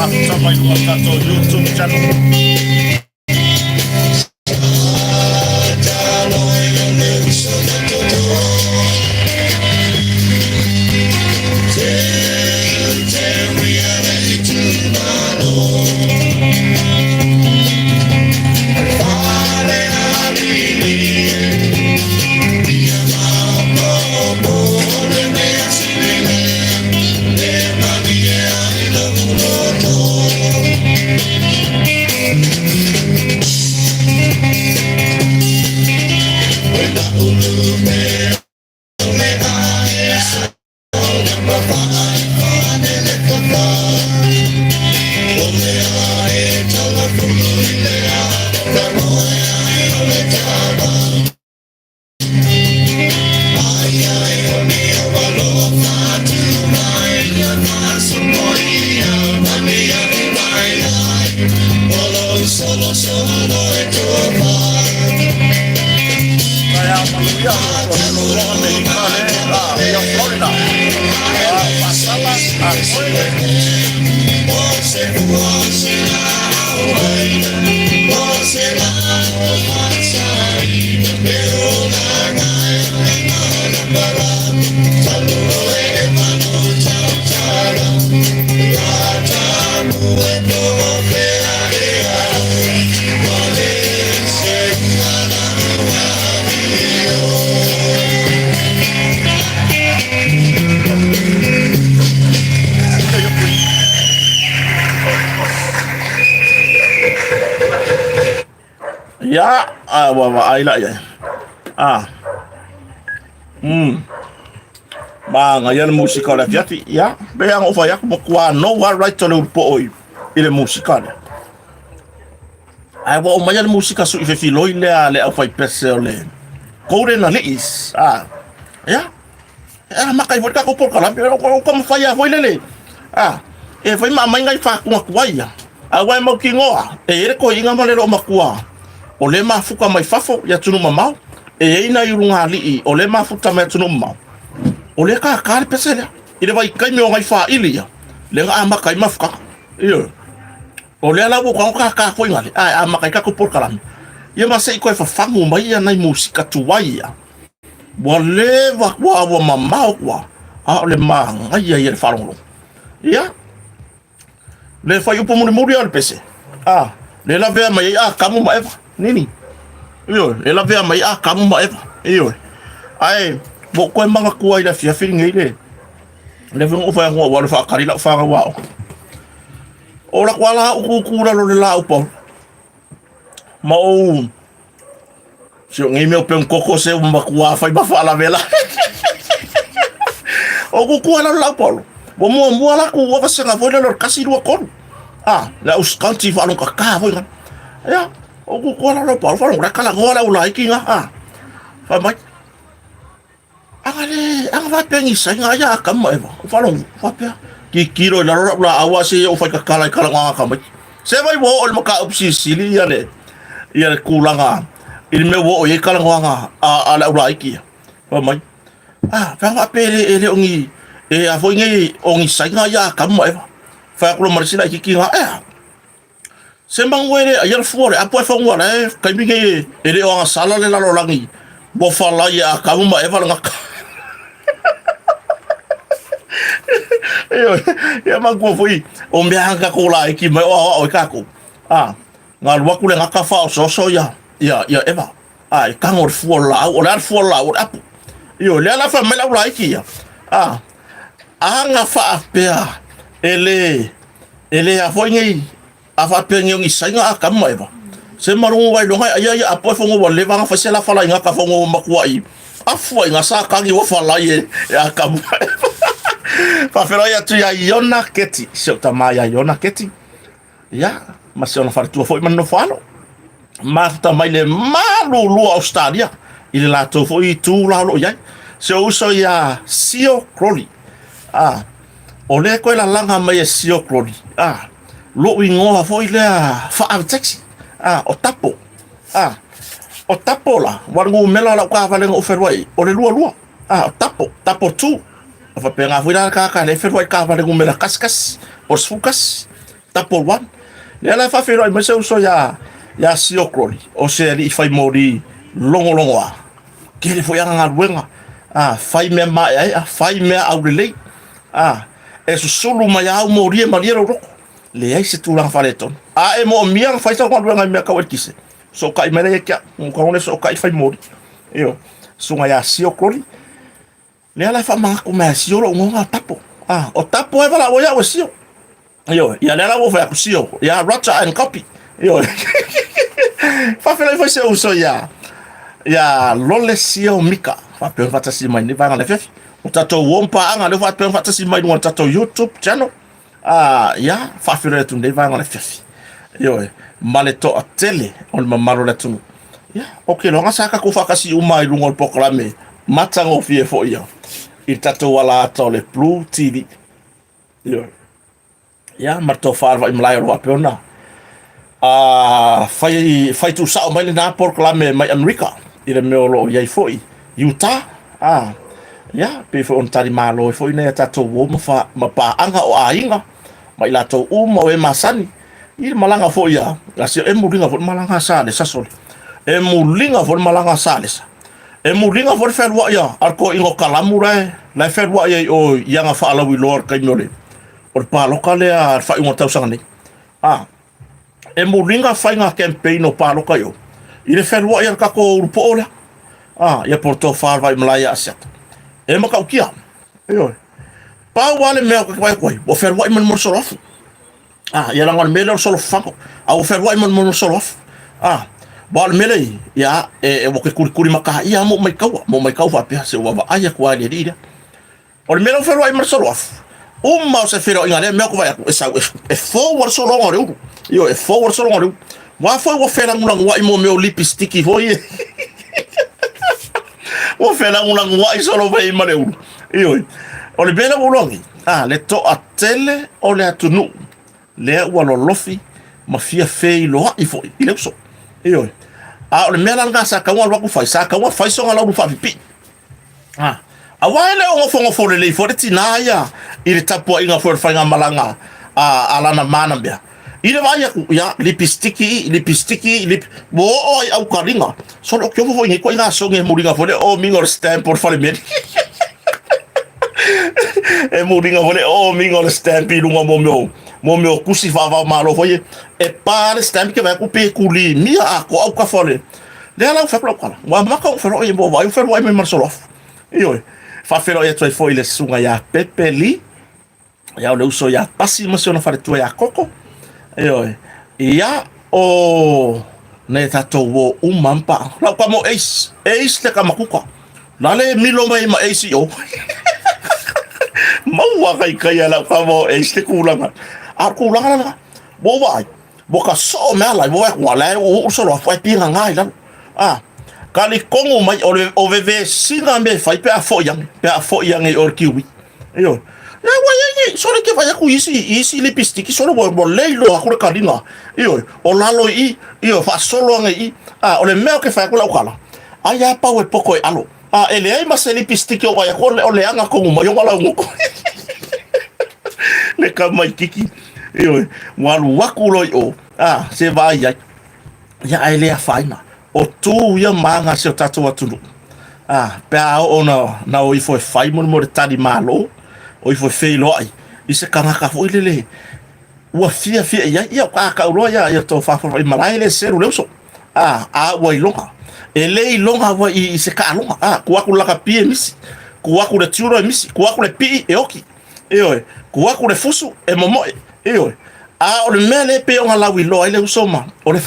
Sampai luar satu YouTube channel. Ya, ai lại vậy. Ba ngayon musika la fiati ya. Be ang ofayak mo kwa no wa right to po oi. Ile musika le. Ai wa mayan musika su ife filoi le ale ofai pesele. Kore na leis. Ya. Makai voka ko por kala pero ko mafaya foi lele. E foi mamai ngai fa ku ya. Awai mo kingoa. E ko inga malero makua. O le mafuka mai fafo ya tunu mamau e ina irunga li o le mafuta mai tunu mamau o le ka pesela ile vai kai me o ngai fa ilia le nga ma kai mafuka iyo o le ala ko ka ko ngali ma kai ka ko por kalam ye ma sei ko fa fangu mai ya nai musika tuwaia bo le va wa mamau kwa le ma ngai ya ye falongo ya le fa yu po muri al pese le la ve mai kamu mai nini iyo ela vea mai kamu ma eva iyo ai bo ko manga kuai la fia ngai le veng ofa ngo wa fa kari la fa wa ora kwala ku la lo la upo ma o sio ngai me pe koko se ma kuwa fa ba fa la vela o ku la upo bo mo la ku wa se na vo le kasi ru kon la uskanti fa lo ka vo ya o ku la lo pa fa lo kala ngola ulai kinga fa mai ang va pengi sa nga ya kam mai fa lo fa pe ki kiro la awa se o fa kala nga ka mai se vai bo ol maka upsi sili ya le kulanga il me wo ye kala nga ala ulai ki fa mai fa va pe ele ongi a fo ngi ongi sa nga ya kam mai fa ko marsila ki nga sembang wele ayar fuore apo fa ngora kai mingi ele o nga sala le la lo langi bo fala ya kamu ma eva nga ya ma ko foi o me hanga ko la ki ma o ka ko nga wa ku le nga ka fa so ya eva ka ngor fuor la o la fuor la o apo yo le la fa me la la ki ya nga fa pe ele a foi ngi afa pengi ngi sainga akam mai ba se marungu wai longai aya apo fongo wa leva nga fasela fala nga ka fongo makuai afua nga sa kangi wa fala ye akam pa fela ya tu ya yona keti se tamaya yona keti ya ma se ona faritua foi man no falo mata mai le malu lua Australia ile la to foi tu la lo yai se uso ya Sio Crowley o le ko la langa mai Sio Crowley lo ingoa foi le fa taxi o tapo o tapo la wangu mela la ka vale o ferwai o le lua o tapo tu fa penga foi la ka le ferwai ka vale ngumela kaskas o sukas tapo one le la fa ferwai ma se uso ya Sio Crowley o se li fai mori longo ke le foi anga ruenga fai me mai fai me au le e su sulu mai au mori ma ro le ai se tulang faleton e mo miang fai sa ruenga me ka wetise so kai mele kia ko ne so kai fai mori yo sunga ya Sio Crowley le ala fa ma ko me Sio lo ngonga tapo o tapo e bala o ya o Sio yo ya le ala wo fa Sio ya Roger and copy yo fa fela foi se uso ya lole Sio Mika fa pe fa tasi mai ni vanga le fe o tato wompa anga le fa pe fa tasi mai no tato YouTube channel ya fa fela tu ne vanga le fe yo male to tele on mamaro le tu ya okay lo ngasa ka ko fa kasi umai lungo proclame matango fie fo ya il tato wala to le Blue TV yo ya marto farva imlai ro apona fai tu sa mai na proclame mai America ile meolo yai foi Utah ya pe fo on tari malo foi ne tato wo ma pa anga o ainga mai la to mo e masani il malanga fo ya la se emulinga fo malanga sa de sasol emulinga fo malanga sa de emulinga fo fer wa ya arko ingo kalamura la fer wa ya o yanga fa ala wi lor ka nyole o pa lokale a fa ingo tau sanga ni emulinga fa inga campaign o pa loka yo ile fer wa ya ka ko rupo ola ya porto far vai malaya aset maka ukia yo pa wale me ko ko o fer wa man mo sorof ya langon mele solo fango au fer wa mon solof bal mele ya wo ke kuri maka ya mo mai kau fa pe se wa aya kwa le dira o mele fer wa mon solof ma se fer ngale me ko va sa forward solo ngore yo forward solo ngore wa foi wo fer ngula wa mo me lipstick foi wo fer ngula wa solo vai mare yo o le bela bolongi le to atele o le atunu le walo lofi ma fia fei lo i foi ile so yo o le mela nga sa ka wa ku fai sa ka wa fai so nga lo fa pipi a wale o fo le fo de tinaya ile tapo inga fo fa nga malanga ala na mana bia ile va ya lipstiki bo o au karinga so lo kyo fo ngi ko inga so nge muringa fo le o mingor stamp por fale med muringa fo le o mingor stamp i lunga mo meu kusi va malo foi par stamp que vai couper culi mia ko au ka fole le ala fa plokala wa maka o fero e bo vai fero ai me marsolof yo fa fero e foi le sunga ya pepeli ya le uso ya pasi mo na fare tu ya koko yo ya o ne tato wo umampa la kamo ace le kamakuka la le milo mai ma ace yo mau kai ala kamo ace le kulanga aku ulang la bo vai bo ka so me ala bo wa la o so lo fa pinga ngai la kali kongo mai o veve singa me fai pe a fo yang e or kiwi yo na wa ye so le ke vai ku isi lipstick so lo bo leilo aku ka dinga yo o lalo yo fa solo ngai o le meo ke fa ku la kala aya pa we poko alo ele ai ma se lipstick o vai ko le anga kongo mai o wala nguko le ka mai kiki yo walu wakulo o se vai ya ele a faina o tu ya manga se tatu atunu pe o na o ifo fai mo tadi malo o ifo feilo ai ise kanga ka fo ile wa fia ya ka ro ya to fa fo malai le se ro so wa ilonga ele ilonga wa ise ka longa ku akula ka pie misi ku akula turo misi ku akula pi e oki ku akula fusu e momo o le mele pe on la wilo ile usoma o le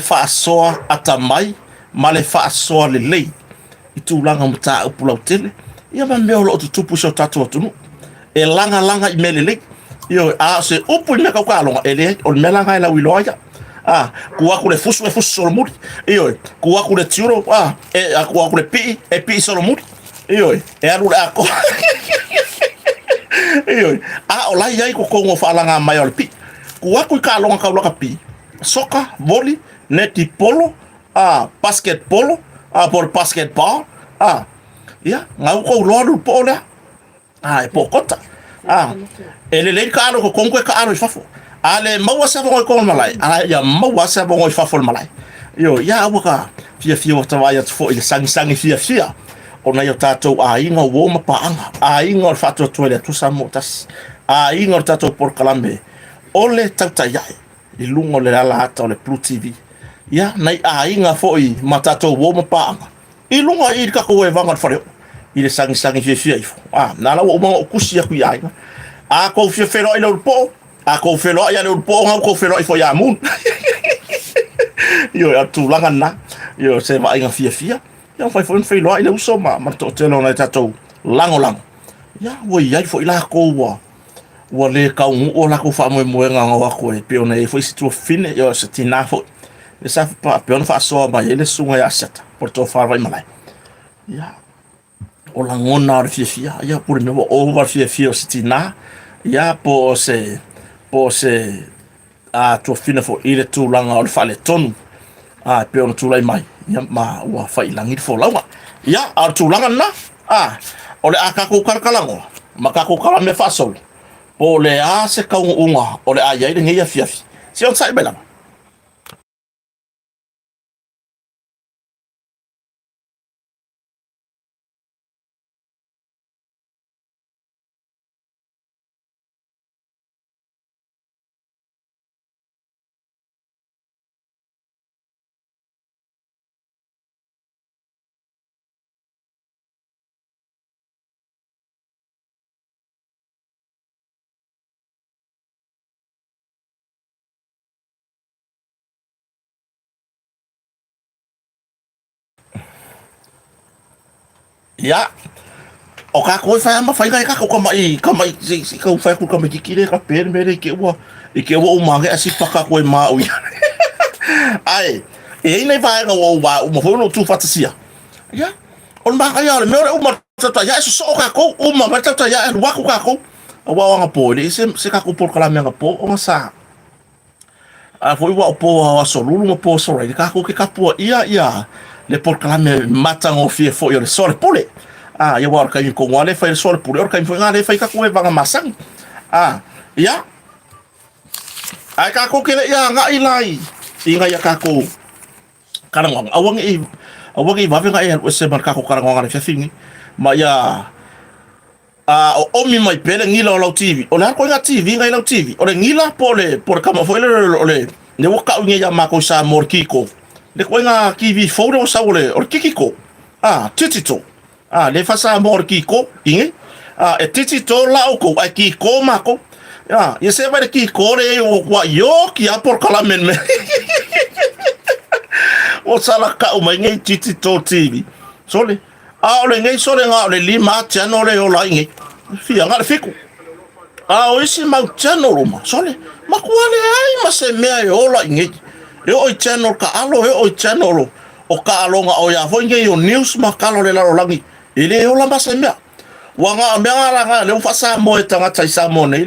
fa so atamai ma le fa so le lei itu langa mta upula tele ia ba me o lo tupu so tatu tunu e langa i mele le Yo se upu me ka longa ele o mela ngai la wiloya. Ku aku le fusu solo muri. Yo ku aku le tiro ku aku le pi solo muri. Yo alu ako. Yo o lai ai ko ngo falanga mai o le pi. Ku aku ka longa ka loka pi. Soka, volley, neti polo, basket polo, por basketball, ya, ngau ko loru polo, e pokota, ele le ka ko konko ka aro fafo, ale mawa sa bo ko malai, ya mawa sa bo fafo malai, yo ya waka, fia wata wa ya fo ile sangi fia, ona yo tato inga wo mapaanga, inga fato toile tu samotas, inga tato por kalambe, ole tauta yai. I lungo le ala ata o le Blue TV. Ia, nei inga foi matatou wo mapaanga. I lungo i ka koe vanga whareo. I le sangi fia ifo. Nala wo mga ukusi aku i ainga. Ko fia whero i lau po. Ko whero i lau po. Ko whero i fo ia moon. Yo, atu langa na. Yo, se wa inga fia. Ia, fai fo whero i lau so ma. Mato telo na tatou lango. Ia, wo i ai fo i la koua. Wa le ka o la ko fa mo nga nga ko e pe ona e foi situ fine yo se tina fo le sa pa pe ona fa so ba ele sunga ya seta por to fa vai malai ya o la ngona fia ya por me over fia se tina ya po se to fine fo ile tu langa o fa le tonu pe ona tu lai mai ya ma wa fa ilangi fo lawa ya tu langa na o le aka ko karkalango maka ko kala me fa sol o le se kaunga o le ai le ngia fiafi si on sai bela ya o ka ko fa ma fa ka ko mai si ka fa ko mai kire ka per mere ke wa o ma ga si pa ka ko ma o ai nei vai nga o mo fo no tu fantasia ya on ba ya le mere o ma tata ya so ka ko o ma tata ya wa ko ka ko wa nga po le se ka ko por kala me nga po o sa foi wa po wa so lu mo po so ka ko ke ka po ia le por kala me matan o fie fo yo le sole pole ya wa ka ko ngale fa le sole pole or ka fo ngale fa ka ko va masang ya ai ka ko ke ya nga ilai inga ya ka ko karang awang i va venga o se marka ko karang nga fingi ma ya o mi mai pele ngila o TV o la ko nga TV nga lau TV o le ngila pole por kama fo le waka unge ya ma ko sa morkiko le ko nga kivi fo o sa ole o kikiko titito le fa sa morkiko inge e titito la o ko ki ko ma ko ye se va ki ko le o kwa yo ki a por kala men me o sala ka o mai ngai titito TV sole o le ngai sole nga le lima channel le o la inge fia nga le fiku o isi mau channel ma sole ma kuale ai ma se mea e o la inge o channel ka alo o channel o ka alo nga o ya fo nge yo news ma ka lo le la langi ile o la ma se mea wanga mea nga le fa sa mo e tanga tai sa mo ne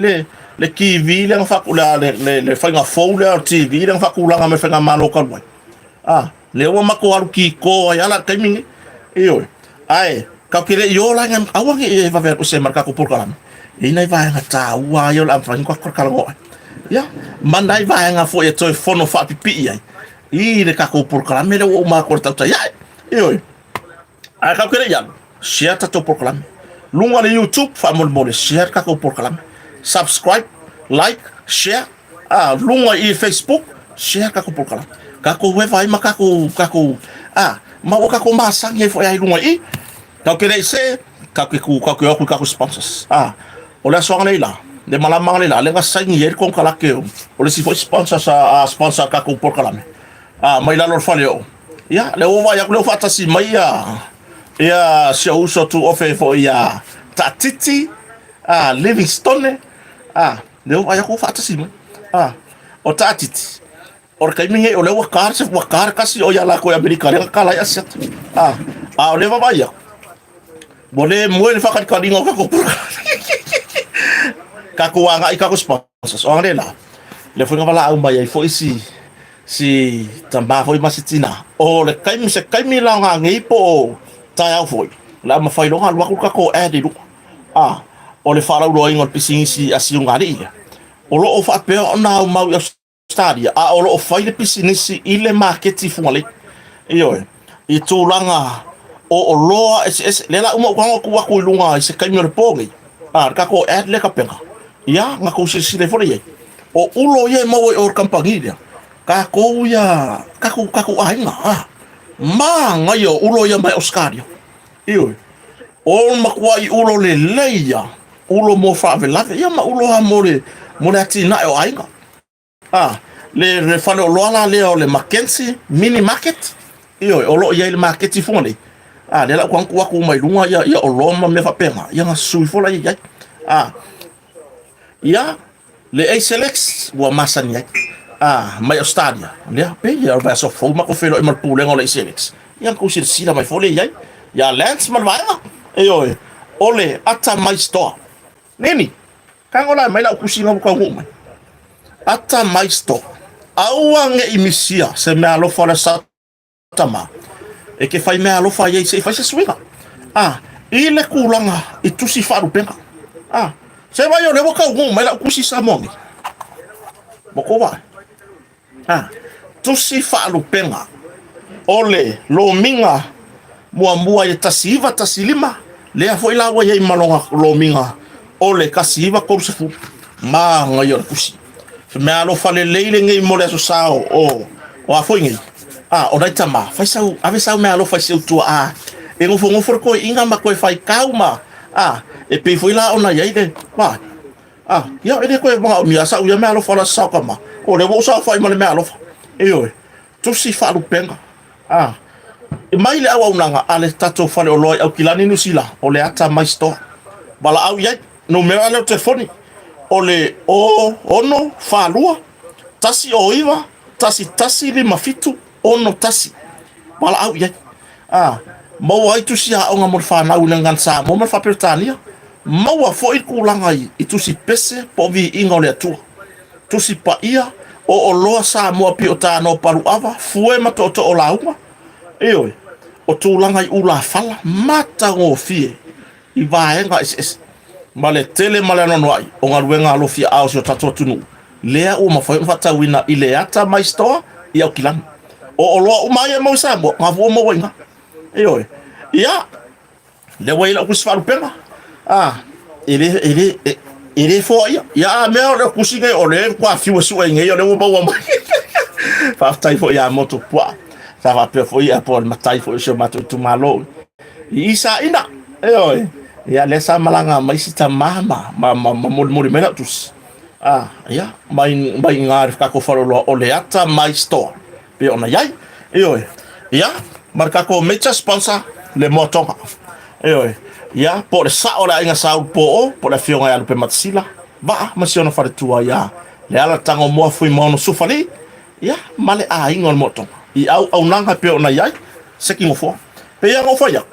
le TV le fa kula le fa nga fo le TV le fa kula nga me fa nga malo ka lo le o ma ko alu ki ko ya la timing yo ai ka kire yo la ngam awang e va ver o se marka ko por kalam ina va nga ta wa yo la fa ko kalam ya mandai va nga fo e to fono fa pipi ai le ka ko por kalam le o ma ko ta ya yo ai ka kire ya share ta to por kalam lunga le YouTube fa mo share ka ko por kalam subscribe like share lunga i Facebook share ka ko por kalam ka ko we vai ma ka ko ma o ka ko ma sang e fo ai lunga i ka kire se ka ko sponsors o le so ngale la de malama le la le ga sang yer kon kala ke o le si fo sponsor sponsor ka ko por kala me mai la lor faleo ya le o va ya ko fa ta si mai ya se uso tu ofe fo ya tatiti Livingstone leo ai ko fa tasi o tatiti o kai minge o le wakar kasi o ya la ko Amerika le kala ya set o le va ya bole mo le fa ka dingo ka ko ka ko anga i ka ko sponsors o ngela le foi ngala au mai foi si tamba foi masitina o le kai mi la nga ngi po tai au foi la ma fai lo nga lu ka ko e di lu o le fara ro ingol pisingisi asiungari o lo o fa pe na mau ya stadia o lo o fai le pisinisi i le marketi fuale i tūlanga o loa le la uma kanga ku aku lunga se kai mi le pongi ka ko ad le ka penga nga ko se le fole o ulo ye mo o kampangi ka ko ya ka ko ainga ma nga yo ulo ya mai Oscario o makua i ulo le leia ulo mo fa velave ma ulo ha mo atina o ainga le fale o loala le Mackenzie mini market o lo ia le market i fone le la kwa ku mai lunga ya o loma me fa pema nga sui fola le ASLX wa masanya mai stadia le pe ya va so fo ma ko felo mal pulengo le ASLX ko sila mai fole ya Lance mal vai ole ata mai store neni kangola mai la kusinga ko nguma ata mai store awange imisia se me alo fora sa tama e ke fai me alo fai se fai se swinga ile kulanga i tusi faru penga se vai o le boka nguma la kusi sa mongi boko wa tusi faru penga ole lo minga mua e tasiva tasilima le foi la wa ye malonga lo minga ole kasiva ko se fu ma ngayo kusi me alo fale leile ngai mo le so sao o a foi ngai o dai tama fai sau ave sau me alo fai seu tu e ngofo ko inga ma ko fai kauma e pe foi la ona ye de wa ya e de ko ma mi asa u ya me alo fala sa kama o le bo sa fai mo le me alo tu si fa lu penga e mai le awa unanga ale tato fale o loi au kilani nusila o le ata mai sto bala au ye no me ale telefoni o le ono falua tasi o iwa tasi le mafitu ono tasi bala au ye mo ai tu sia o ngamor fa na ulengan sa mo me fa pertania mo fo i kulanga i tu si pese po vi ingole tu si pa ia o loa sa mo pi o ta no paru ava fue matoto o lauma o tūlanga i ula fala mata ngō fie i vaenga ma le tele ma le anono ai o ngā ruenga alofia ao si o tatua tunu lea o mawhai mwhatauina i le ata mai stoa i au kilani o loa umai e mau sa mo ngā vua mau inga le waila kusfaru penga ele fo ia mea o le kusinga o le kwa fiwa sua inga i o le mau mai whaftai fo ia moto pua sa va pe foi a por matai foi so matu tu malo isa ina ya lesa malanga mai sita mama mo mena tus ya mai ngar ka ko faro o le ata mai store pe ona yai ya marca ko mecha sponsor le motonga ya por sa ora inga sa po por la fionga ya pe matsila ba masiona fare tua ya le ala tango mo foi mono sufali ya male a ingol motonga i au nanga pe ona yai seki ngofo pe ya ngofo ya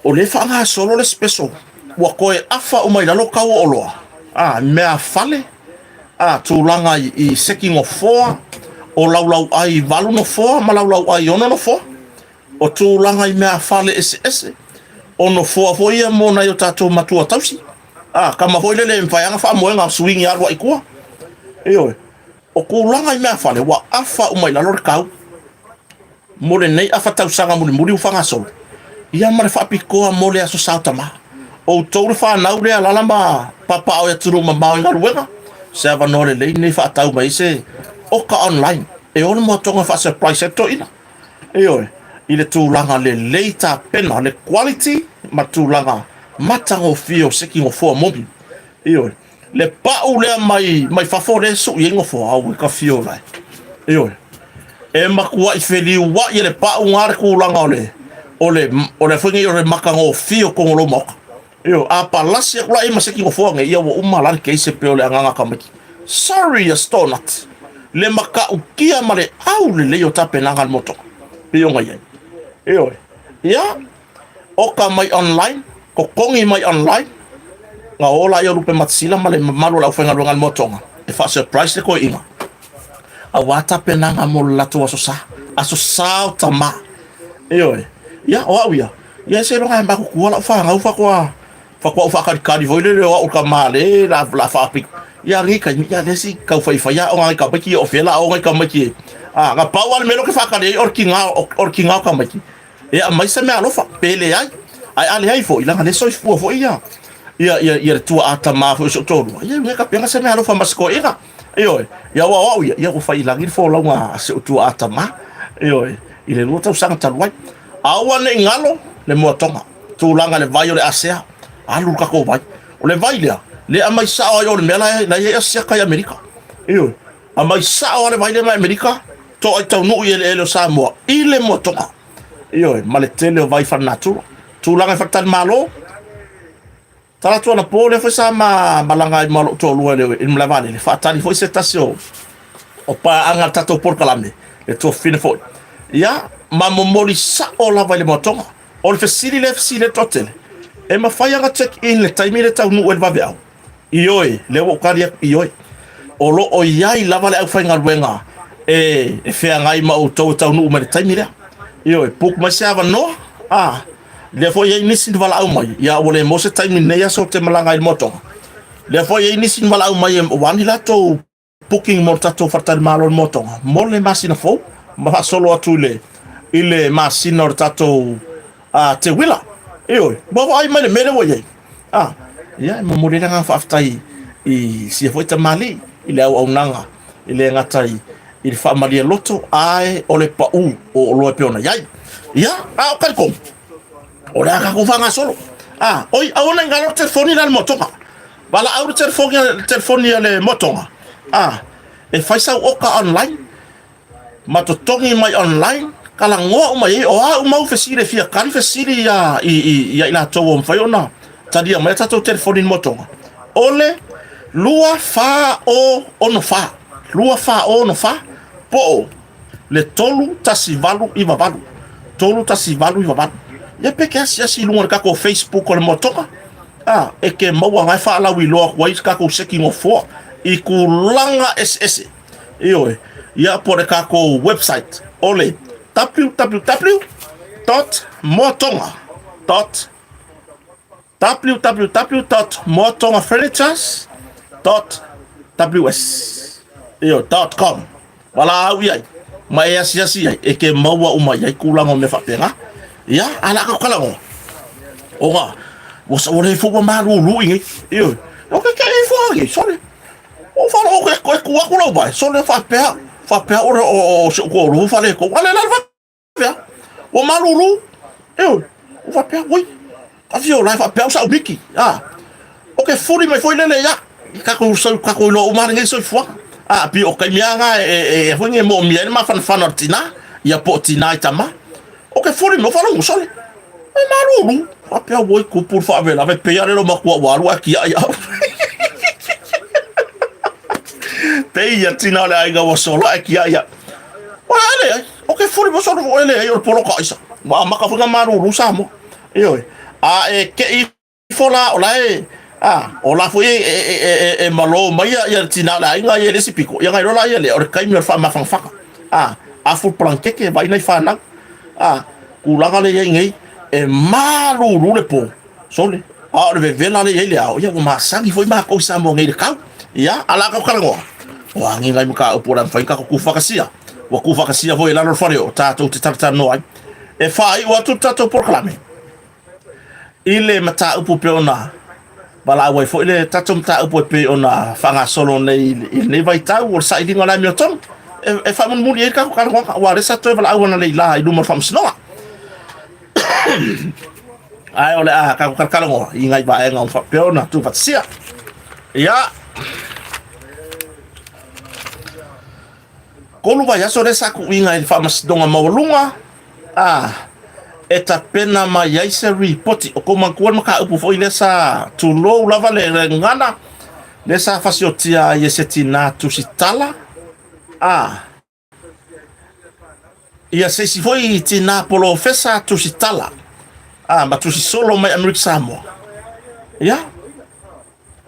o le fanga solo le special wa koe afa o mai lalo ka o loa mea fale tūlanga i seki ngofo o laulau ai valu no fo ma laulau ai ono no fo o tūlanga i mea fale ese ono fo fo ia mo na yo tato matua tausi kama fo le mfayanga fa moenga swing ya wa ikua o kulanga i mea fale wa afa o mai lalo ka mole nei afa tausanga muri ufanga solo ia mare fa pikoa mole aso sautama o tolu fa naure ala ma papa o ya turu ma mau ngaruenga se va no le nei fa tau mai se o ka online e o mo tonga fa surprise to ina ile tūlanga le leita pena le quality ma tūlanga matango fio seki ngo fo mobi le pa o le mai fa fore so yengo fo au ka fio vai e makua i feli wa i le pa ungar ku langa ole fungi o le makango fio ko lo mok Yo, apa lasi kula ima seki ko fonga ia wo umala ke se peole anga kamaki. Sorry ya stonat. Le maka ukia male au le yo tape nanga moto. Yo ngai. Yo. Ya. Oka mai online, ko kongi mai online. Nga ola yo lupe matsila male malu la fenga ngal moto. E fa surprise le ko ima. Awata penanga mo latu aso sa tama. Yo. Ya, wa ya. Ya se lo ngai ba ku wala fa nga ufa kwa. Fakwa ufa kari voile le o ka male la fa pik ya ri ka ya desi ka fa ya o ngai ka baki o fela o ngai ka maki nga pawal melo ke fa ka le or kinga ka maki ya mai se me alofa pele ai ale ai fo ila ngale so fo ya tu ata ma fo so todo ya me ka penga se me alofa masko ira yo ya wa ya ko fa ila ngir fo la nga se tu ata ma yo ile lo ta sang talwai awane ngalo le motonga tu langa le vai le asea alu ka ko vai o le vai le amai sa o le mela na ye sia ka Amerika yo amai sa o le vai le Amerika to ai tau no ile le Samoa ile motonga yo male tele vai fa natura tu langa fa tan malo tala tu na pole fa sa malanga malo to lu le in la vale le fa tali foi station o pa anga tato por kalame le to fine fo ya mamomoli sa o la vai le motonga o le fasili totel e ma fai anga check in le taimi le tau nu el vave au ioi le wo karia ioi o lo o iai lava le au fai ngaruenga e fea ngai ma o tau nu ma le taimi le ioi puk ma siava no le fo iai nisi vala au mai ya o le mo se taimi ne ya so te malanga il moto le fo iai nisi vala au mai wani la to booking mo tato fatal malo il moto mo le masina fo ma solo atu le ile masina o tato te wila yo bo ai mai mele wo ye ya mo mo le nga fa aftai I si foi ta mali ile au nanga ile ngatai il fa mali loto ai o le pa o lo pe ona ya o kan kom o la ka ko fanga solo oi a ona ngalo telefoni la motonga bala au telefoni le motonga e fai sa o ka online ma to tongi mai online kala ngo mai o mau fesile fia kan fesile ya ila to o fai ona tadia mai tato telefoni motonga ole lua fa o no fa po le tolu tasivalu ivalu ya peke si lunga ka ko Facebook o le motonga e ke mau ngai fa la wi lo wai ka ko seki ngo fo I kulanga ss iyo ya por ka ko website ole www.motongafurnitures.ws iyo .com wala wi ma ya si e ke maua uma ya kulanga me fa penga ya ala ka kala ngo oga was ole fu ma lu ingi iyo okay ke fo ngi sorry o fa o ko ko lo ba so le fa pe o ko lu fa le ko ala la fa pe o malulu eu o fa pe oui a fio la fa pe sa biki okay furi mai foi le ya ka ko lo o mar ngi so fo pi o kai mianga e foi ngi mo miel ma fan ortina ya potina itama okay furi mo fa lo so le malulu fa pe o ko por fa vela ve pe ya lo ma ko wa aqui ya Peia tina le aiga wa solo aki ya. Wale, okay furi bo solo ele yo polo kaisa. Ma ka funga maru rusamo. Yo. Ke I fola ola ola foi malo mai ya tina la aiga ye le sipiko. Ya ngai rola ye le or kai mi fa ma fanga. Fu planke ke vai nai fa na. Kulanga le ye ngai maru le po. Sole. Le vela le ye le ya ma sangi foi ma ko sa mo ngai le kau. Ya ala ka kalango wa ngi ngai muka opora fai ka ku fakasia wa ku fakasia voi la no fare o tato te tarta no ai e fai wa tu tato por klame ile mata upu pe ona bala wa fo ile tato mata upu pe ona fanga solo nei ne vai ta o sai dinga la mioton e fa mun muri ka kalango wa resa to bala wa na leila I do mo fam sno ai ole ka kalango ngai ba e ngam fa pe ona tu fatsia ya kolu vai aso resa ku inga I famas donga maulunga e tapena mai ai se ripoti o ko makuan maka upu foi le sa tulo lava le ngana le sa fasiotia ye setina tusitala ia se si foi tina polo fesa tusitala ma tusi solo mai Amerika Samoa ia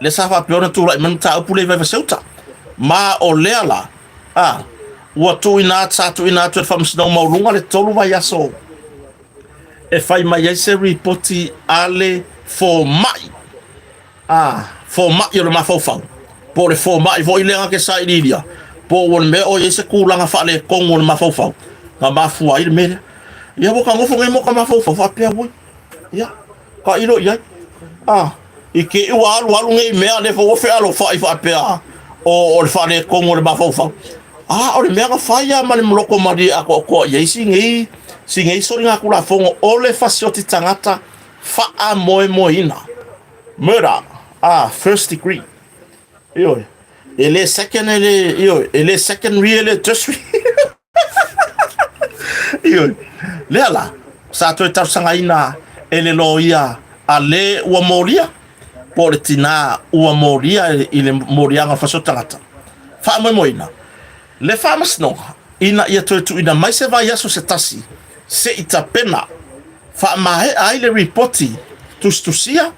le sa fa peona tu la manta upu le va seuta ma o leala ua tuina tu famsno maulunga le tolu vai aso e fai mai ai se ripoti ale fo mai o le mafaufau po le fo mai vo ilenga ke sa ililia po won me o yese kulanga fa le kongo le mafaufau nga mafua ile me ia boka ngofo ngai mo ka mafaufau fa pe wi ia ka ilo ia ike u alu ngai me ale fo fe alo fa pe o le fa le kongo le mafaufau o le mea whaia ma le mloko mari a ko ia singei sori ngā kula fongo o le fasioti tangata wha moe ina murder first degree iyo ele second ele tertiary iyo leala sa to tar sanga ina ele loia ale ua moria po le tina ua moria ile moria nga fasioti tangata wha moe ina le famas no ina ia tu ina mai se vai aso se tasi se ita pena fa mai ai le reporti tustusia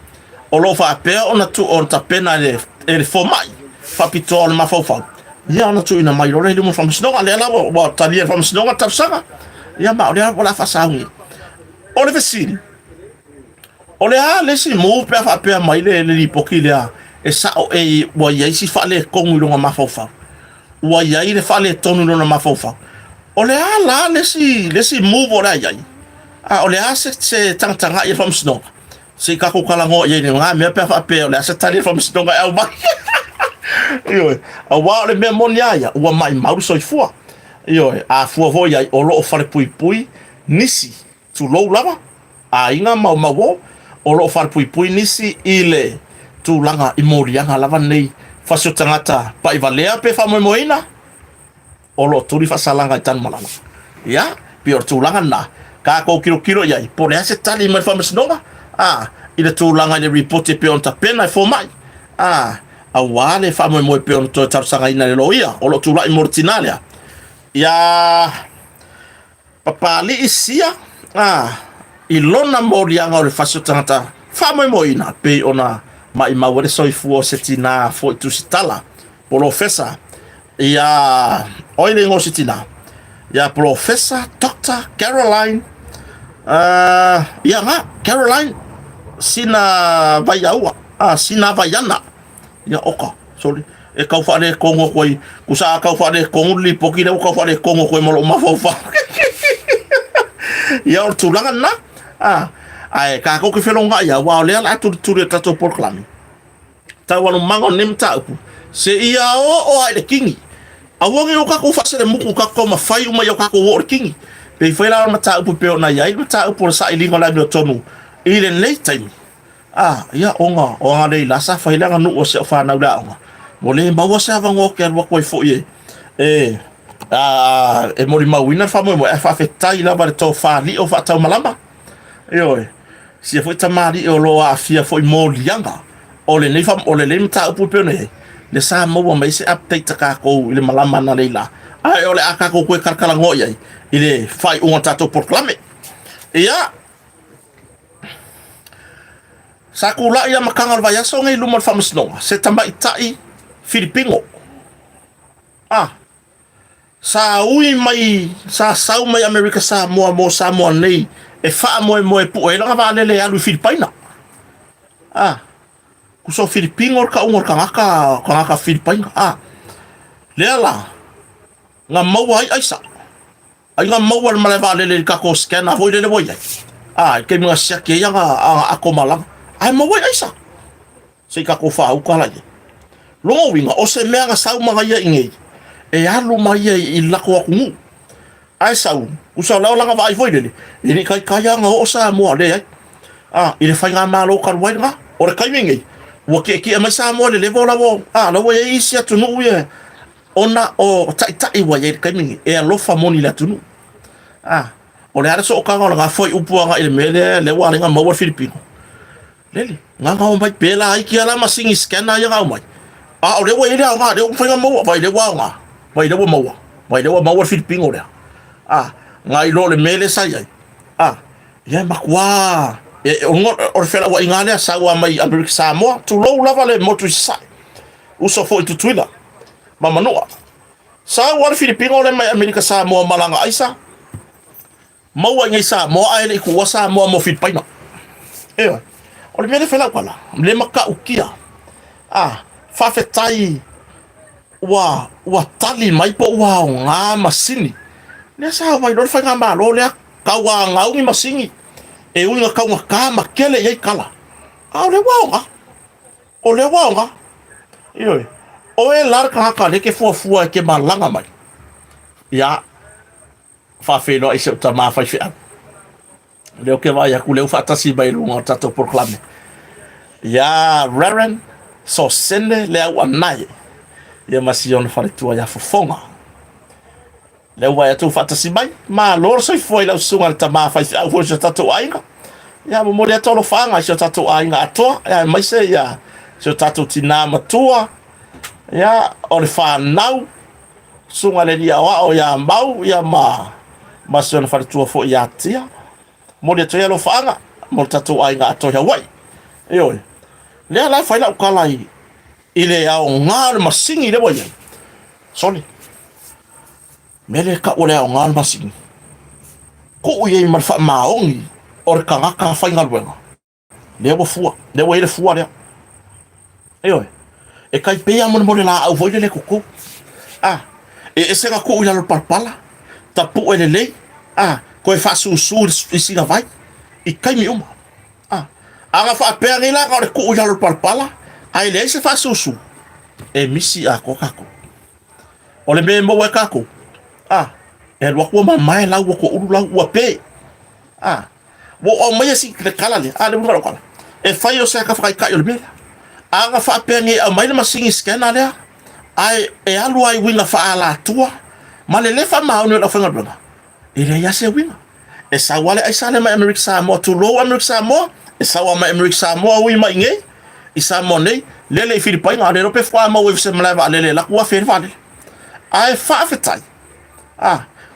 o lo fa pe ona tu on ta pena le fo mai fa pitol ma fo fa ia na tu ina mai lo le mo famas no ale la wa talia famas no ta sanga ia ma ole la fa sangi o le vesili o le si mo pe fa pe mai le pokile e sa o e wa ia si fa le kongu lo ma fo fa ua iai le fale tonu lona mafaufa o le ala le si move o le iai o le a se tangtanga i famsnoga se kako kalango iai ne nga mea pe fa pe o le a se tali famsnoga au mai iyo a wa le me moniaia ua mai mauru soifua iyo a fua vo iai o lo o fale pui nisi tu lou lava a inga mau o lo o fale pui nisi ile tu langa i morianga lava nei fasio tangata pa i valea pe fa moina o lo turi fa salanga tan malala ya pior tulanga na ka ko kilo ya po le ase tali mai fa mesnova ile tulanga le report pe on ta pena fo mai a wale fa mo pe on to tar sanga ina le loia o lo tula i mortinalia ya papa li isia i lona morianga o le fasio tangata fa moina pe ona ma i mawere soifu o setina fo tu sitala professor ya oile ngo sitina ya professor Dr. Caroline ya nga Caroline sina vayaua sina vayana ya oka sorry e kau fale kongo koi kusa kau fale kongo li pokile kau fale kongo koi molo mafofa ya o tulanga na ai ka ko ke felonga ya wa le ala tu tato proclame ta wanu mango nem ta se ia o ai le kingi a wonge o ka ko fa se muku ka ko ma fai uma yo ka ko wo kingi pe foi la mata upu pe na ya mata upu sa ilinga la no tonu ile nei time ya onga le la sa fai la no o se fa na la onga mo le ba wo sa va ngo ke wa ko fo ye e mori mawina fa mo fa fe tai la ba to fa li o fa ta malamba yo si foi tamari o lo a fia foi mo lianga o le nei fam o le mata upu pe ne le sa mo mai se update ka ko ile malama na leila ai ole aka ko ko karkala ngo ye ile fai un tato proclame ia sakula ia makanga vai aso ngai lumal famsno se tamba itai filipino sa ui mai sa sau mai Amerika sa mo nei e fa mo pu e la va le alu Filipina ku so Filipino ka ungor ka Filipina lela nga mau ai sa ai nga mau al mala va le ka ko scan a le boy ke mga sia ke yang ako malang ai mau ai sa se ka ko fa u ka la lo winga o se me nga sau mga ia ingei e alu mai i la ko aku ai sau usa la nga vai foi dele ini kai kaya nga o sa mo le ile fa nga malo kan wai nga o re kai ngi wo ke ma sa mo le vola wo la wo e sia tu no ye ona o tai wa ye kai ngi e lo fa moni la tu no o le ara so ka nga foi upu nga ile mele le wa nga maua Filipino lele nga nga mai pela ai ki ala masingi scanner ya nga mai a o le wa ile nga le fa nga maua vai le wa nga vai le wa maua Filipino le nga ilo le mele sai ai ya makwa o fela wa ingale sa wa mai America Samoa tu lo lava le motu sai uso fo tu twila mama noa sa wa Filipino le mai America Samoa malanga aisa maua ngai sa mo ai le ku wasa mo fit paina o le mele fela kwala le maka ukia fa fetai wa tali mai po wa nga masini le sa vai do fa nga malo le ka wa nga ungi masingi e unga ka nga ka makele ye kala o le wa nga o e lar ka le ke fu ke malanga mai ya fa felo ai se tama fa fi le ke va ya kule fa tasi bai lu ngata to proclame ya Reverend so sende le wa nai ya masion fa tu ya fofonga le wa ya tu fa tasi bai ma lor so foi la sunga tama fa fi fo se tatu ainga ya mo le tolo fanga se tatu ainga ato ya mai se ya se tatu tina matua ya o le fa nau sunga le dia wa o ya mau ya masion fa tu fo ya tia mo le toya lo fanga mo tatu ainga ato ya wai le ala fa la ukala ile ya ngal masingi le boy soli mele ka ole ya ngal masingi ko ye mal fa maongi or ka ka fa ngal bueno le bo fua le wo ile fua le e kai pe ya mo la au voile le kuku e se ka ko ya lo parpala tapu ele le ko e fa su isi na vai i kai mi uma aga fa pere la ka ko ya lo parpala ai le se fa su e misi a ko kako o le me mo wa kako e lo ko ma mai la ko uru la wa pe wo o mai si le kala le le mo ko e fa yo se ka fa ka yo le me aga fa pere a mai le masingi skena le ai e alu ai winga fa ala tua ma le fa ma ono la fa ngabla ile ya se winga e sa wale ai sa le ma America Samoa tu lo America Samoa e sa wa ma America Samoa wi ma nge i sa mone lele Filipina le rope fwa ma we se mlava lele la kwa fer vale ai fa fetai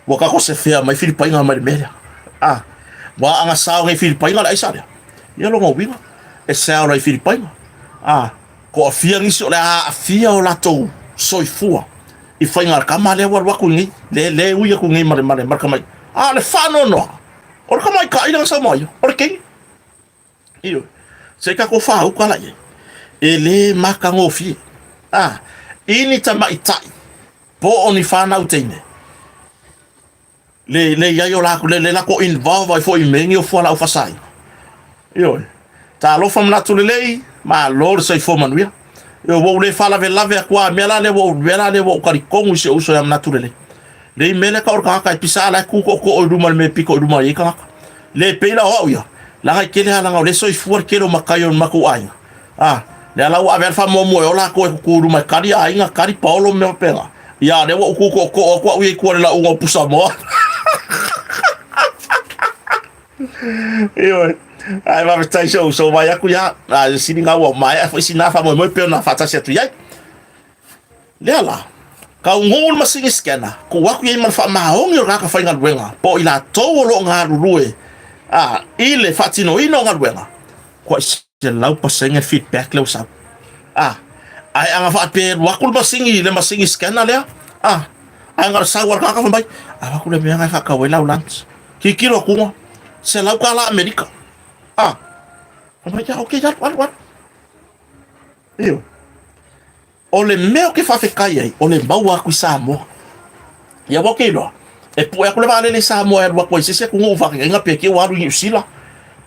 wa ka ko se fea ma Filipina ma media wa anga sa nge Filipina ai sa ya lo ngo winga e sa la Filipina ko afia ngi so la afia o la to soifua i fainga ka male wa ku ngi le uia ku ngi mare marka mai le fano no or ka mai ka ina sa mai or ke se ka ko fa u kala ye ele maka ngofi ini tama itai po oni fana utene le ya yo la la ko involve fo i mengi o fo la fa sai ta lo fam na tulele ma lor sai fo manuia wo le fala ve lave kwa mela le wo kari kongu se uso ya naturele le mele ka orka ka pisa la ku ko o rumal me piko rumal e ka le pela o ya la ka kele ala ngau le so fuor kelo makayo maku ai le ala wa ver fa mo la ko ku rumal kari ai nga kari paulo me pela ya le wo ku ko wi ko la ungo pusa mo ai va estar so vai aku ya sini ngawa mai fa sina fa mo pe na fa ta se tu yai lela ka ngol masingi skena ko waku ye man fa ma hong yo ka fa ngal wenga po ila to lo nga ruwe ile fatino ino ngal wenga ko se lau pasenga feedback lo sa ai anga fa pe waku masingi skena le anga sa war ka fa bai waku le menga fa ka wela ulant kikiro ko se lau ka la Amerika okay, what? O le meo ke fa fe kai ai, o le mau aku Samoa. Ya wa ke no. E po ya ko le vale le Samoa wa ko se ku ngova nga pe ke wa ru New Zealand.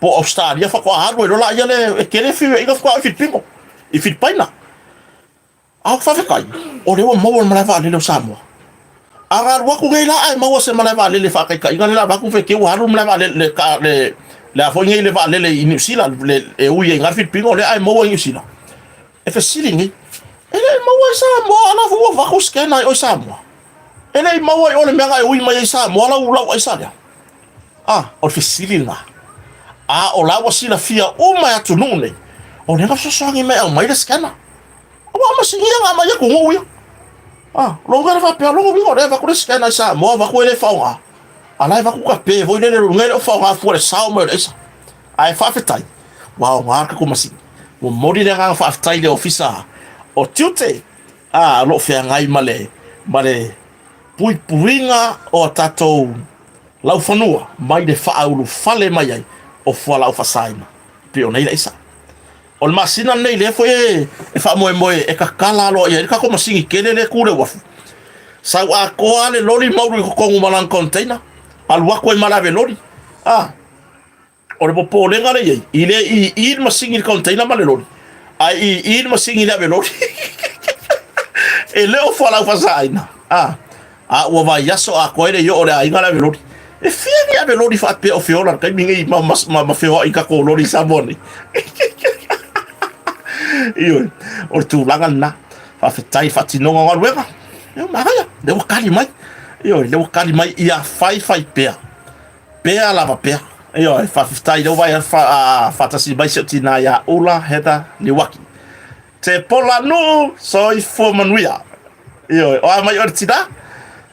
Po Australia fa ko haru lo la ya le ke le fi e ko Filipino. I Filipina. Fa fe kai. O le wa mau ma la vale le Samoa. Ara wa ku ngela ai mau se ma la vale le fa kai kai ngala ba ku fe ke wa ru ma la vale le ka le la fonye le va le New Zealand le e u ye ngar Filipino le ai mo New Zealand e fa silingi ele mo sa mo ala fu va ko skena o sa mo ele mo o le menga u mai sa mo ala u la o sa ya o fesilinga o la wasila fia uma ya tunune o nenga sosangi me mai le skana o ma singia nga mai ko ngui lo ngara fa pe lo ngi o va ko skana sa mo va ko le fa ala va ku ka pe vo le ngelo fa nga fu le sa mo le sa ai fa fetai wa nga ka ko masi mo mori le nga fa fetai le ofisa o tiute lo fe ngai male pui puinga o tatou lau fanua mai de faaulu fale mai ai o fua lau fasaina pio nei la isa o le masina nei le foi e fa moe e ka kala lo ia ka ko masingi kele le kure wafu sa wa ko ale lori mauru ko ngu malan container al wa ko malave lori o le popo le ngare ia ile i masingi container male lori ai i masingi le lori e le o fua lau fasaina o va yaso a ko ele yo o le ai ngara lori e fia ave lori fa pe o fiola kai mingi ma feo i ka ko lori saboni io o tu langa na fa fetai fa tino ngol wega yo maria de wakali mai io le wakali mai ia fai pe la va pe io fa fetai do vai fa tasi bai tina ya ula heda ni waki te pola no soi fo manuia io o mai ortida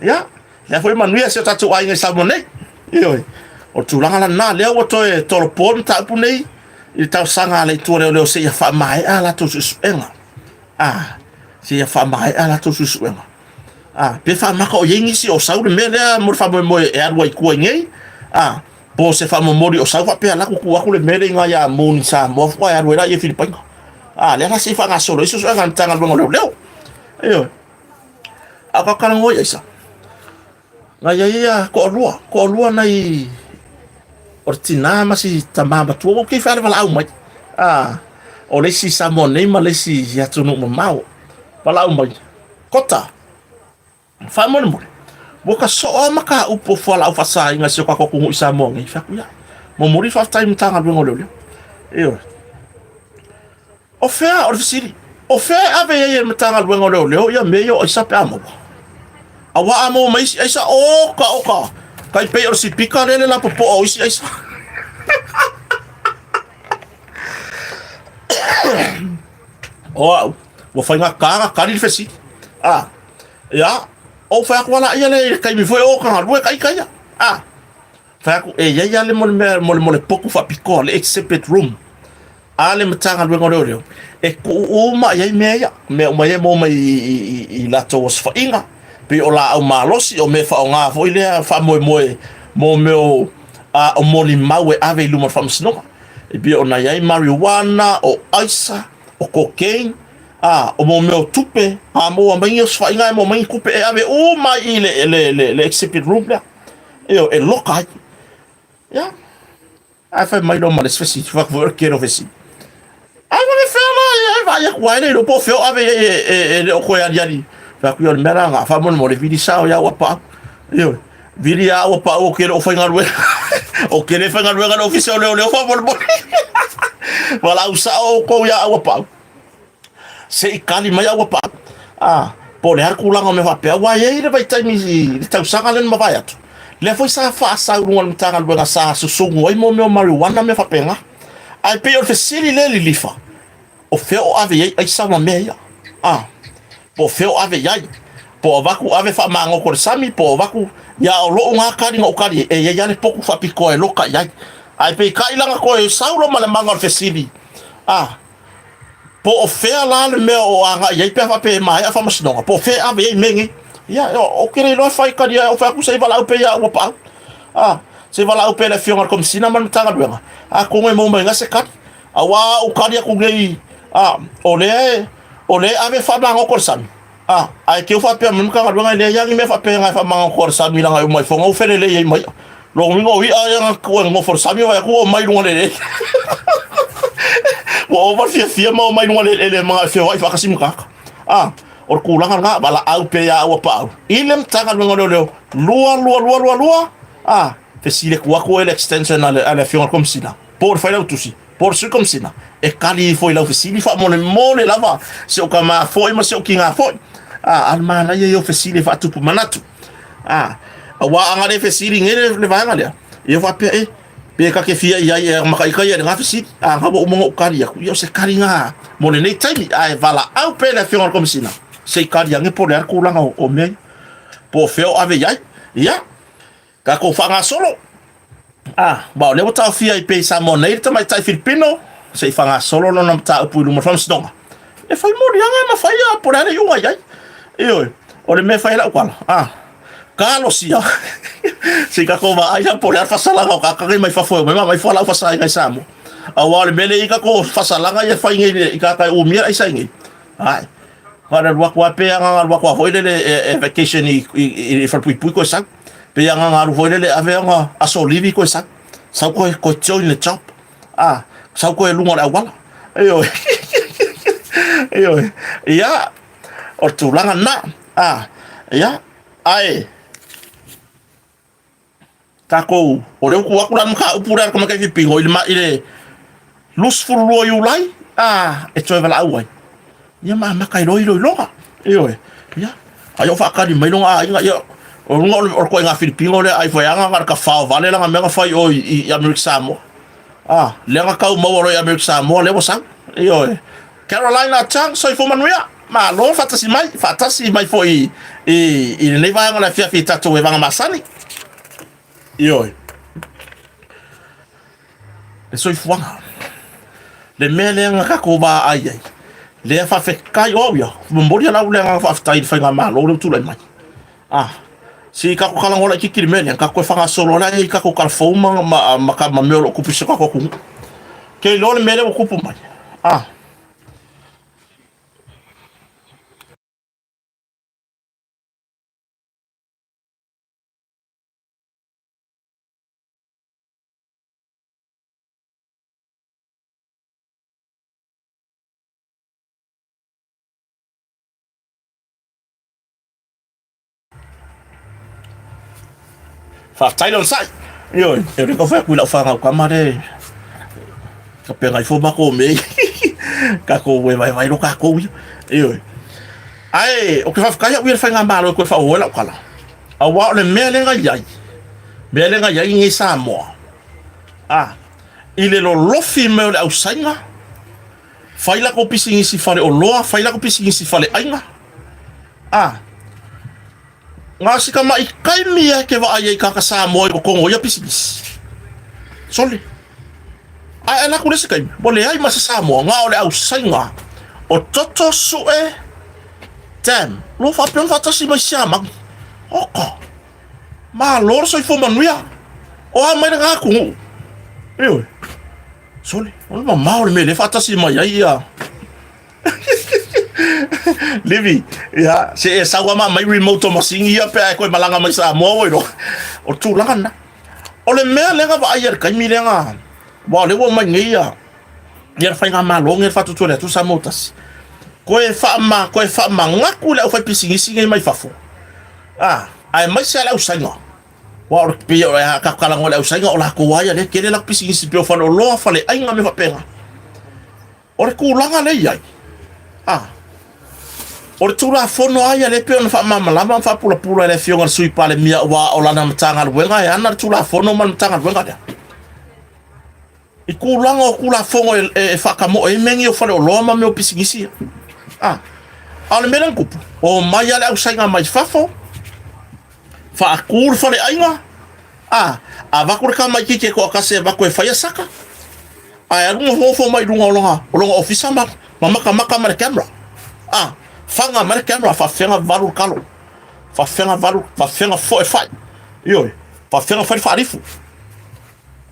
ya le foi manuia se tatu ai ngai saboni io o tulanga na le o to e torpon ta punei i tau sanga le tuare le se ya fa mai ala to suenga se ya fa mai ala to suenga pe fa maka o yengi si o sau de mele mo fa mo e arwa i ku ngei po se fa mo mori o sau fa pe ala ku aku le mele nga ya mon sa mo fa ya rua ye filipin le la se fa nga solo iso so nga tanga lo leo io aka kana ngo ya isa nga ia ko lua nai ortina masi tamama tu o ke fa vala au mai o le si samone ma le si ya tunu mau vala au mai kota fa mo mo ka so maka upo fala au fasa nga se ko ko ngu isa mo ngi fa kuya mo mori fa time tanga lo leo io o fa ofisiri o fa ave ye mtanga lo leo ya meyo o isa pe amo awa amo mai isa oka kai pe o si pika lele la popo o isi isa o fa nga kara kari fesi ya o fa ko la ia le kai mi foi o ka lu kai ya fa ko ya le mo poku fa piko le exhibit room ale mtanga lu ngoro e ku uma ya me mai la to was fa inga pe o la au malosi o me fa o nga fo ile fa mo meu o moli mawe ave luma fam snoga e bi ona yai marijuana o aisa o cocaine o mo meu tupe mo mai os fa inga mo mai kupe e ave o mai le exhibit room la e loka ya fa mai do males fesi fa vor quero fesi me fela vai a le po feo ave e o ko ya yari fa ku yon mera nga fa mo le vidi sa ya wa pa yo vidi ya wa pa o ke o fa ngarwe o ke le fa ngarwe ga official le fa mo wala usa o ko ya wa pa se kali mai wa pa po le har kulanga me fa pe wa ye le vai tai mi tau sanga le ma vai atu le foi sa fa sa ngol mtanga le sa su ngoi mo marijuana me fa penga ai pe o fesili le lifa o fe o ave ai sa ma me ya po feo ave yai po vaku ave fa mango ko sami po vaku ya o lo nga kari ngo kari e ya le poku fa piko e loka yai ai pe kai langa ko e saulo mala mango fesili po o fea la le me o anga yai pe fa pe mai fa masno po fe ave yai mengi ya o kere lo fa kari o fa ku sai vala pe ya o pa se vala o pe le fiona comme sina man tanga duenga ko mo mo nga se kat awa o kari ku ngei ole ave fa mango ko sami ai ke fa pe mun ka nga le yang me fa pe nga fa mango ko sami la mai fo ngo fele le mai lo mi ngo wi a ko ngo for sami wa ko mai ngo le wo va fia mo mai ngo le ma fe wa fa kasim ka or ku langa nga bala au pe ya wa pa ilem tanga ngo le lua fe si le ko ele extension ala fiona comme si là por fa la tusi por su comme si là e kali foi la officina fa mole lava se o kama foi ma se o kinga foi alma la ye officina fa tu manatu wa anga le officina ngene le va ngale ia fa pe pe ka ke fia ia ia makai kai ia ngafisi a ngabo umongo kari aku ia se kari nga mo nei taimi ai vala au pe la fiona komisina se kari nge po le ku langa o me po feo ave ia ka ko fa nga solo ba le bota fia i pe sa mo nei ta mai tai Filipino se fa nga solo no na ta pu mo fam stonga e fai mo rianga ma fai a por ale yunga ia io o le me fai la kwala Carlos ia se ka ko va ai por ar fasalanga ka ka mai fa foi mai fa la fa sai ngai samo awal mele ika ko fasalanga ia fai ngai ika ka o mia ai sai ngai ai para wa kwa pe nga wa kwa foi le vacation i fa pui ko sa pe nga foi le ave nga aso livi ko sa ko join le chop sa ko lunga la wala ayo ia o tulanga na ia ai kako o le ku akula mka upura ko maka Filipino ile lus fulu yo lai e toi vala awai ia maka ilo longa ia ayo fa ka di mai longa ia o ko nga Filipino le ai foi anga ka fa vale la nga fai o i America Samoa le nga ka mo ro i America Samoa le bosa ia Carolina Chang soi fo manuia ma lo fatasi mai foi i ne vai nga la fia fita to e vanga masani Io. Le soi fuanga. Le mele nga ko ba ai. Le fa fe kai obvio. Mbori la ule nga fa tai fa nga malo le tu le mai. Si ka ko kala ngola ki mele ka ko fa nga solo la i ka ko kala fo ma ka ma me lo ku pisa ko ku. Ke lo le mele ko ku mai. Fa tai lon sai. Io ko fa ku la fa nga ka mare. Ka pe ngai fo ba ko me. Ka ko we vai lo ka ko. Io. Ai, o ke fa ka ya wi fa nga malo ko fa o la kala. A wa le mele nga yai. Mele nga yai ngi Samoa. Ile lo lofi me le au sainga. Faila ko pisingi si fale o loa, faila ko pisingi si fale ainga. Nga sika mai kai mia ke va ai ka Samoa ko kongo ya pisigis. Sole. Ai ana ku le sika bole ai masa Samoa nga ole au sainga. O toto sue. Tem, lo fa pion fa tasi mai siama. Oko. Ma lor soi fo manuia. O mai nga ku. Io. Sole, o ma me le fa tasi mai ai ya. Livi, ya, se sawa mai remote masingi ya pe ko malanga mai Samoa ro. O tu langa na. O le me le ga ba ayer kai mi le nga. Ba le wo mai ngi ya. Yer fa nga malo ngel fa tu le tu samotas. Ko e fa ma nga ku le fa pisingi singi mai fa fo. Ai mai se la usanga. Wa o pe ya ka kala ngol usanga o la ko wa ya le kele la pisingi si pe fa lo fa le ai nga me fa penga. O re ku langa le ya. O tura fono ai le pe on fa mama la fa pula le fionga sui pale mia wa o la na mtanga wenga ya na tura fono man mtanga wenga dia i kulanga o kula fongo e fa kamo e mengi o fale o loma me o pisingisi ale melan kupu o mai ale au sainga mai fafo fa akur fale ainga a vakur ka mai kike ko akase va ko e fa saka ai alunga fo mai lunga longa ofisa maka mara camera fanga mara camera fa fenga valu kalo fa fenga fo e fa io fa fenga fa rifu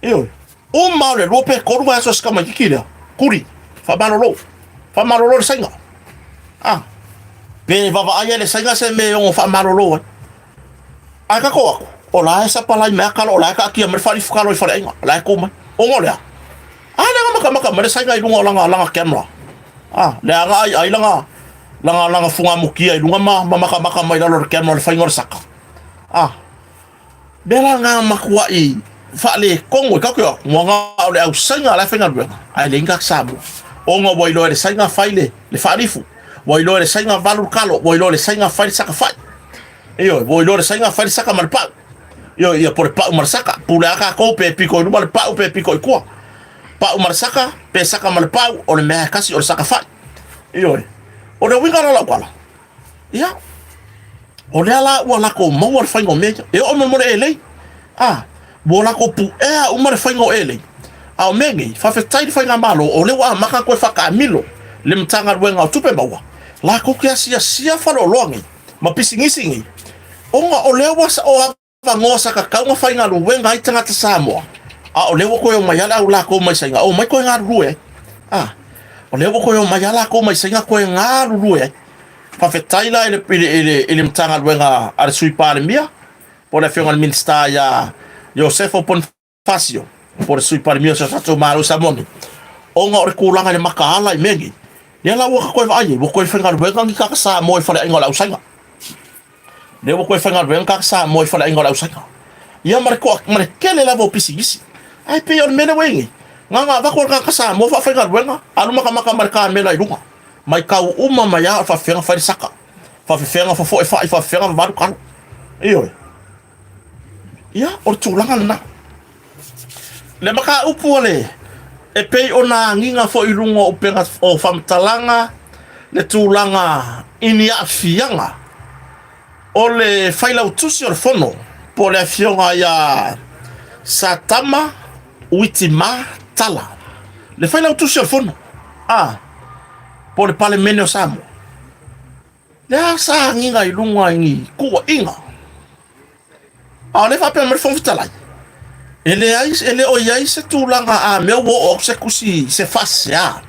io o male lo pe ko va so skama kikira kuri fa malolo senga pe va ai le senga se me on fa malolo aka ko o la esa pala me aka o la ka ki me fa rifu kalo fa inga la ko ma o ngola le maka mare senga i lunga langa camera le anga ai langa funga mukia i lunga maka mai la camera fa ingor saka bela nga makwa i fa le kongo ka ko nga le au senga la fenga bra ai le ngak sabu o nga boy lo le senga faile le farifu boy lo le senga valu kalo boy lo le senga faile saka fa boy lo le senga faile saka malpa Ia por pa umarsaka. Pula ka ko pe piko no mal pa pe piko ko. Pa umarsaka pe saka mal pa o le mea kasi o saka fa. Io. O le winga la kwala. Ia. O le ala wala ko mo war fa ngome. E o mo ele. Wala ko pu e o mo fa ngome. Au mengi fa fe tai fa ngamalo o le wa maka ko fa ka milo. Le mtanga wenga o tupe bawa. La ko kia sia fa lo longi. Ma pisingisingi. Onga o le wa sa o ngosa ka kaunga fa ngalu wenga i tanga Samoa. O le wo ko yo mayala u la ko mai singa. O mai ko ngaru e. O le wo ko yo mayala ko mai singa ko ngaru e. Fa fe tai la ele mtanga wenga ar sui pare mia. Po le fionga minsta ya Josefo Bonfacio. Por sui pare mia sa to maru samoni. Onga o kulanga le makala i mengi. Ia la wo ko vai wo ko fa ngaru wenga ka sa mo fa le ngola usanga. Le wo ko fa ngaru wenga ka sa mo fa le ngola usanga. Ia mare kele la vo pisigisi. Ai pe on mena wengi. Nga va ko ka sa mo fa ngaru wenga. Alu maka marka mela i runga. Mai kau uma mai a fa fenga fa saka. Fa fenga fa fa fenga va kan. Iyo. Ia o tulanga na. Le maka upu le. E pei ona nginga fo i runga o penga o famtalanga le tulanga ini a fianga o le faila utusi o fono po le fionga ya Satama Witima Tala le faila utusi o fono po le pale mene o Samoa le sa nginga i runga ingi kuwa inga le fa pe mer fontalai ele o yai se tulanga me wo se kusi se fasea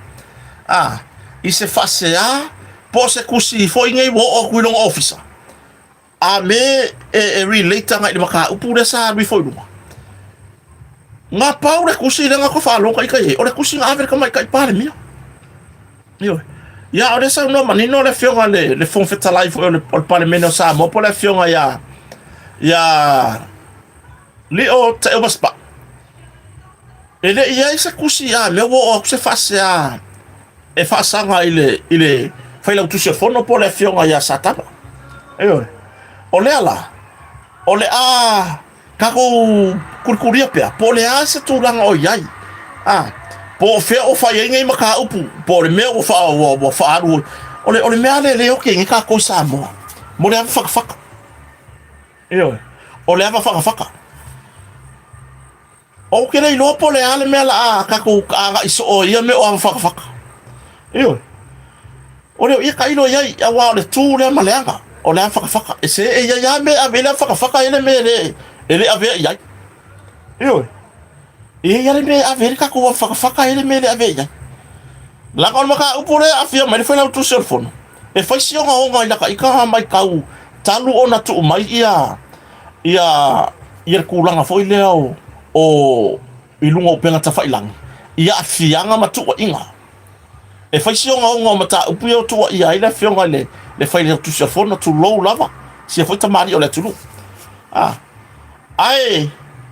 i se fasea po se kusi fo ingai wo o kwilong officer me relate nga i maka upure sa bi fo duma nga pa o kusi nga ko fa lo kai o kusi nga aver mai kai pare mia yo ya o sa no manino le fionga le fon feta live o le parlemento sa mo po le fionga ya Leo te o baspa. Ele ia isa kusi me wo o se fase e fasa nga ile faila tu se fono po le fionga ya Satama. Ole ala. Ole kako kurkuria pe. Po le se tu langa o yai. Po fe o fa yenga maka upu. Po le me o fa aru. Ole me ale le o ke nga ko Samoa. Mo le faka. Ole ava faka. O ke nei lo po le ale me la ka ko ka iso o ia me o fa. O le ia kai lo ia wa le tu le maleanga. O le fa. Se ia me a vela fa ele me ele ave ia. Ia me a ver ka ko fa ele me le ave ia. La ko maka upure afia me foi na tu cellphone. E foi si o nga ka ika mai kau talu ona tu mai ia kulanga foi leo o ilunga o penga tafailang ia fianga matu inga e fai sionga o mata upio tu ia ila fionga le fai le tu sefona tu low lava se foi tamari o le tulu ai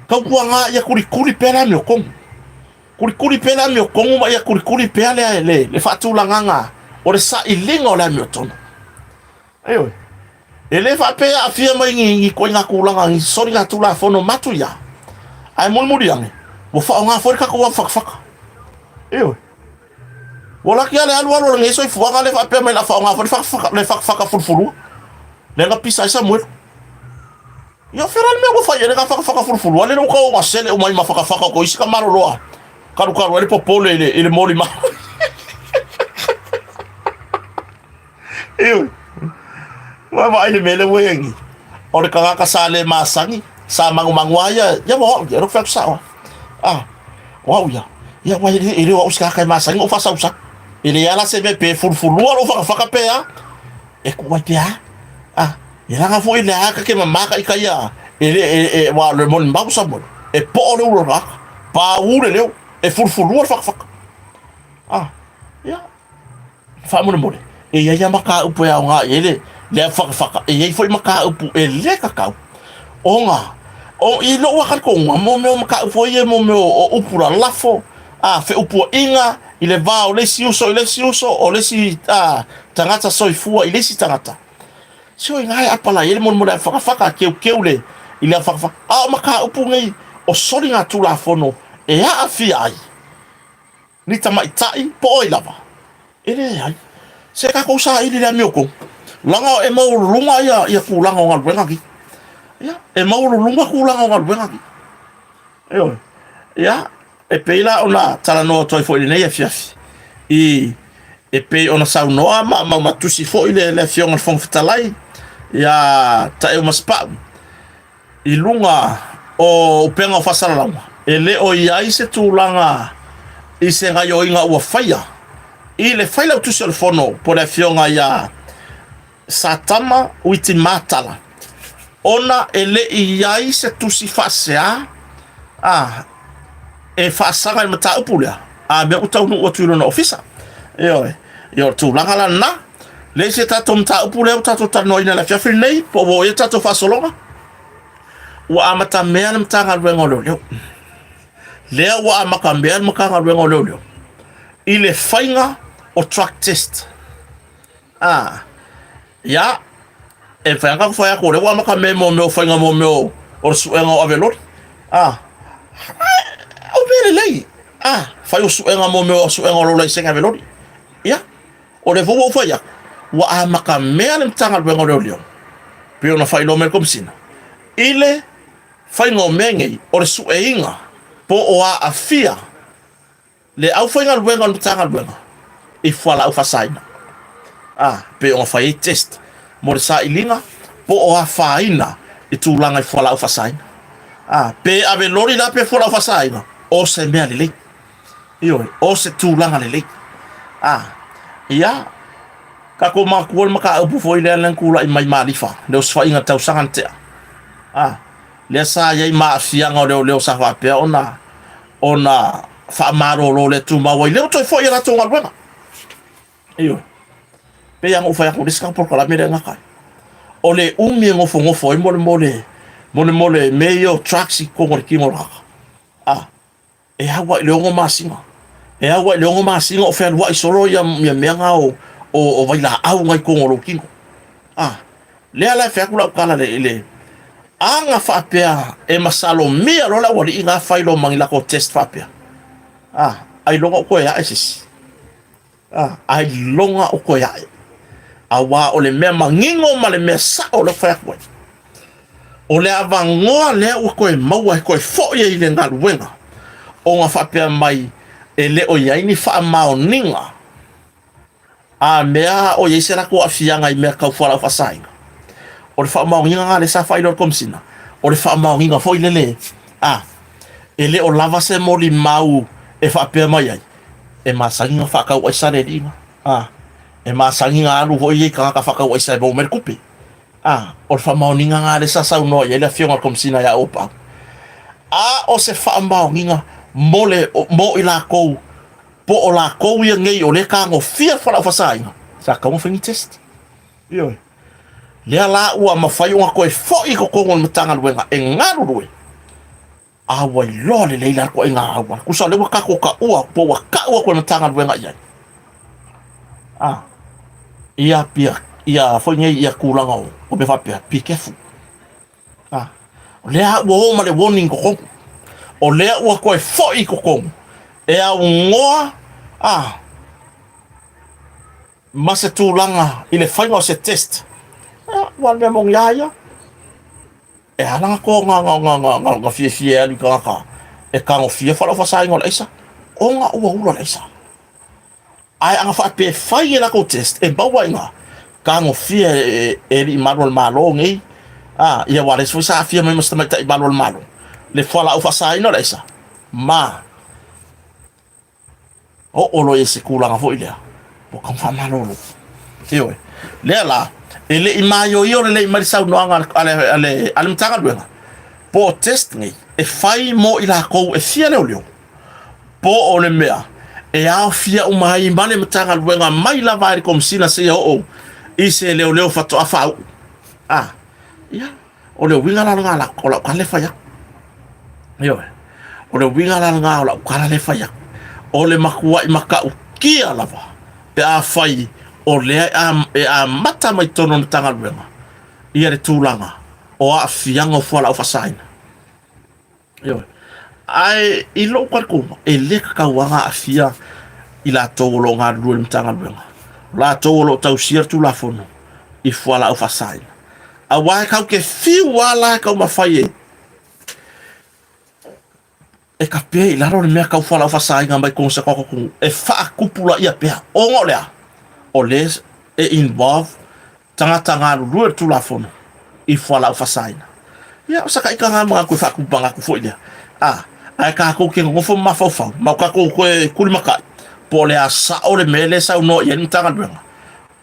ka kuanga ia kuri pera me kong kuri pera me kong ma ia kuri pera le fatu langanga o le sa ilinga o le me tono ayo ele fa pe afia mai ngi ko nga kulanga ngi sori nga tu la fono matu ya ai muri yang wo fa nga for ka ko faka wala ki ale alwa ngi so fu nga le fa pe mai la fa nga for faka le faka fulfulu le nga pisa sa mo yo feral me wo fa ye nga faka fulfulu ale no ko wa sele o mai ma faka ko isi ka maro loa karu ele popolo ele moli ma wa va ile mele wengi o le ka sale masangi sa mangwaya ya mo ya ro fa sa wow ya wa ile wa uska kai masangi o fa sa usa ile ya la se me pe fulfulu o fa pe e ko wa pia ya nga fo ile ka ke mama ka ya ile wa le mon ba sa mo e po le ro ra pa u le e fulfulu fa ya fa mo mo e ya maka upo ya nga ile le fa e foi maka upo e le kakau onga o i lo wa ko mo me maka upo ye mo me o upura lafo fe upo inga ile va o le si uso o le si tangata soifua ile si tangata so inga ai apala ile mo mo fa ke le Ile fa a maka upu ngai o sori ngā tula fono e a fia ai. Ni tamai tai po i lava. Ele ai. Se ka ko sa ile la mioko. Langa e mau lunga ia ku langa o ngal ki. Ya, e mau lunga ku langa o ngal ki. Eo. Ya, e peila ona tala no toi fo ile nei fiafi. E pe ona sa no ma tusi fo ile le fiong fong fitalai. Ya, ta e maspa. I lunga o penga fasala ele o ia se tulanga i se ngai o inga ua faia i le faila tu sur fono po le fionga ia satama uiti matala ona ele ia se tu si fasea e fasanga i mata upulia me utau no tu no ofisa yo tulanga la na le se tato mta upulia tato tano ina la fiafi nei po wo e tato fasolonga wa amata mea na mtanga lwengo leo lea wa amaka mea na mkanga lwengo leo ile fainga o track test ya e fainga kufaya kore wa amaka mea mo meo fainga mo meo o suenga o avelori o bere lei fai o suenga mo meo o suenga o lola isenga avelori ya o le vovo faya wa amaka mea na mtanga lwengo leo pio na fai lo mel komsina ile fainga mengei o le sueinga po o a afia le au fainga luenga mtanga luenga i fala au fasaina pe o fai test mo le sa ilinga po o a faina i tulanga i fala au fasaina pe ave lori la pe fala au fasaina o se mea lele o se tulanga lele ia ka ko makuol maka upu foi le lankula i mai malifa le os fainga tau sangantea le sa ye ma fianga leo sa fa pe ona fa maro lo le tu ma wai le to fo ya to ngal pe yang o fa ko diska por kala me nga kai o le umi ngofo e mole me yo traxi ko ngor ki ngor e hawa le ngo masinga o fa wa isolo ya me nga o vai la au ngai ko ngor ki le ala fa kula kala le anga fapea e masalo mea lola wali inga failo mangila ko test fapea ai longa ko ya esis ai longa ko ya awa ole me mangingo male me sa ole fa ko ole avangoa le ko e maua ko e fo ye ile ngal wenga o nga fapea mai ele o ya ini fa maoninga mea o ye sera ko afianga i me ka fala fa sainga o le whaamaonginga ngā le sa whailor komsina. O le whaamaonginga fo ilele. Ele o lava se moli mau e whaapea mai ai. E masanginga whakau ai sare ringa. E masanginga alu ho iei ka whakau ai sare mau mere kupe. O le whaamaonginga ngā le sa saunoa i ele fionga komsina ya opa. O se whaamaonginga mo i la kou. Po o la kou ia ngei o le ka ngo fia whala whasainga. Sa ka mo whingi test. Ioi. Lea la ua mawhai unga koe fōi ko kongo matanga luenga e ngaru rue. Awai lole leila ko e ngā awa. Kusa lewa kako ka ua po wa ka ua koe matanga luenga iai. Ia pia, ia fōi ngei ia kūranga o me whapea, be careful. Lea ua o male warning ko kongo. O lea ua koe fōi ko kongo. E au ngoa, mase tūlanga i le whainga o se test. Wale mong yaya e halanga ko nga fie ali ka e ka ngo fie fala fa sai ngol isa o nga ua isa ai anga fa pe fai la ko test e bawa nga ka ngo fie e li malol malo ngi ia wale so sa fie me must mai malol malo le fala fa sai no isa ma o lo ese kula nga fo ile po kan fa malo tio le la ele imayo yo le marisa no anga ale mtanga luenga po test ngi e fai mo ila ko e fia leo po ole mea e a fia umai mane mtanga luenga mai la vai kom sina se o i se leo fato afa ya ole winga la ngala ko la kale fa ya yo ole winga la ngala ko la le fa ya ole makua i maka kia lava pe a fai o lea a mata mai tono na tanga luenga. Ia re tūlanga. o a fianga fala o fasaina yo ai I lo ko e le ka wanga afia I la tolo nga ruel mtanga benga la tolo tau sir tu la fono I fala o fasaina a wa ka ke fi wala ka ma faye e ka pe I la ro me ka fala o fasaina mai kon sa ko e fa kupula ia pe o ngolea o les e involve tanga ruel tu la fono I fala o fasaina ya o saka ika nga mga fa kupanga ku fo ia ai ka ko ke ngofo mafofa ma ka ko kulimaka po le asa o le mele sa no ia ntanga benga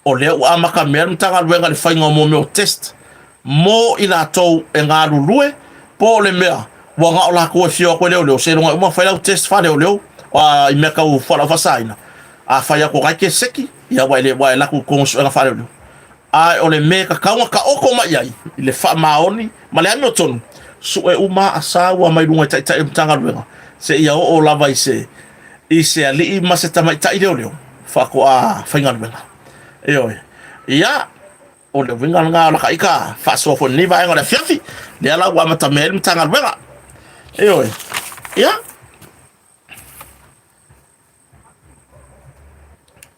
o le o amaka me ntanga benga le fainga mo me o test mo ila to e nga lulue po le mea wa nga ola ko fio ko le se no ma fa test fa le wa I me ka u fa la fasaina a fa ya ko ka ke seki ya wa la ko so nga fa le ai o le me ka ka oko ma ia le fa maoni ma le ano tonu su e uma asa wa mai lunga tai mtanga luenga se ia o lava I se ali ma se tamai tai leo fa ko a fainga luenga ia o le winga nga la kaika fa so fo ni va nga fiafi le ala wa mata mel mtanga luenga ia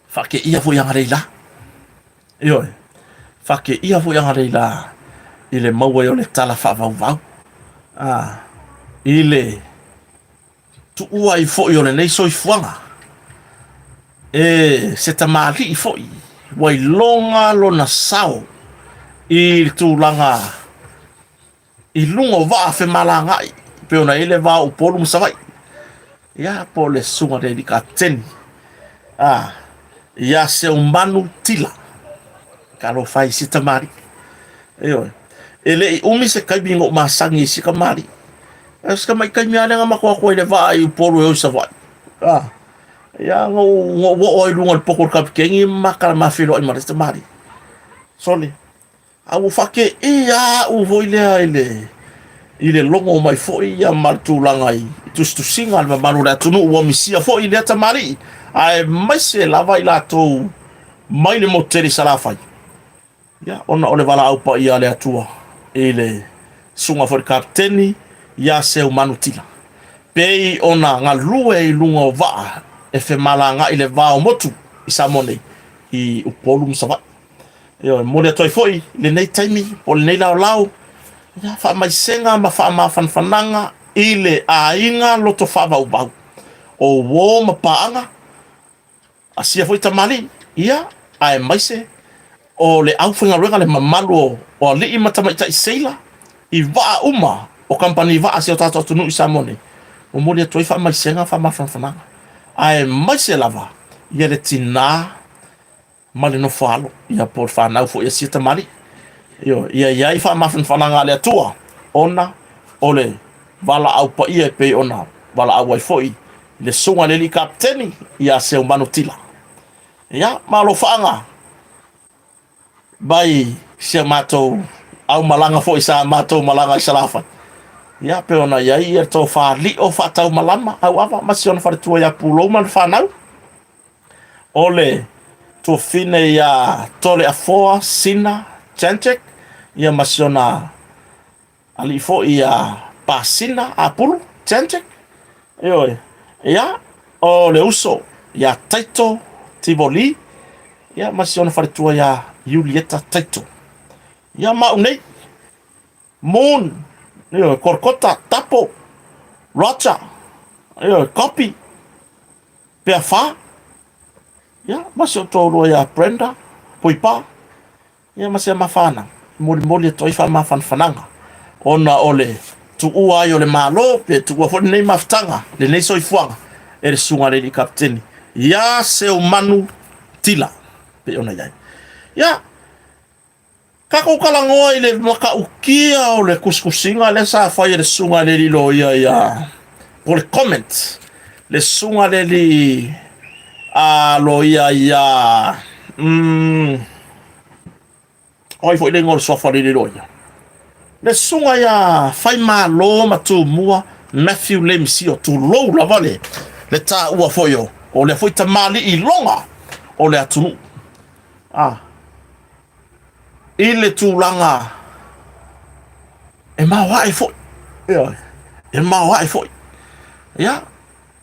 fa ke ia fo yang reila fa ke ia fo yang reila ile maua o le tala fa vau ile tu ua I fo yo nei so I fuanga se tamali I fo wai longa lona sao I tu langa I lungo va fe malanga pe ona ile va o polu msavai ya po le sunga de ka ten ya se umanu tila kalo fai si tamari ele umi se kai bingo masangi si kamari eska mai kai miana nga makwa ko ile va I polu yo sa va ya ngo wo lungo pokor kap kengi makala mafilo I marista mari sole au fake ia u ile longo mai fo ia martu langai tu singa ma manu la tunu wo misia fo ile tamari ai mai se lava ila to mai le moteri salafai ya ona ole vala au pa ia le atua ile sunga for kapteni ya se umanutila pei ona nga lue I lunga va e fe malanga ile va o motu I samone I upolum sava mo le toi foi le nei taimi o le nei lao ya fa mai senga ma fa ma fananga ile ainga loto fa va ubau o wo ma paanga asia foi tamali ia ai mai se o le au finga ruenga le mamalu o li I matama I seila I va uma o company va asia tato tunu I samone o mo le toi fa mai senga fa ma fananga ai mai se lava ia le tina mali no falo ia por fa na fo ia sita mali ia I fa ma fananga le tua ona ole vala au pa ia pe ona vala au ai foi le songa le li kapteni ia se umano tila ia malo fanga bai se mato au malanga foi sa mato malanga salafa ia pe ona ia to fa li o fa tau malama au ava masion fa tu ia pulo man fa nau ole to fine ia tole a foa sina chanchek ia masiona ali fo ia pasina a pulu chanchek ia o le uso ia taito tivoli ia masiona fa tu ia Julieta taito ia maunei moon korkota tapo rocha copy pefa ya masio tolo ya Brenda poipa ya masia mafana moli toi fa mafananga ona ole tu ua yo le malo pe tu ua nei maftanga le nei soifuanga e sunga le kapteni ya se umanu tila pe ona ya kako kalangoa ile maka ukia o le kuskusinga le sa fa le sunga le lo ya pour le comment le sunga le li lo ya oi foi le ngol so fa le lo ya le sunga ya fai malo matu mua Matthew Lemsi o tu lo la vale le ta ua foyo o le foi tamali I longa o le atunu ile tulanga e mawa e foi ia e mawa e foi ia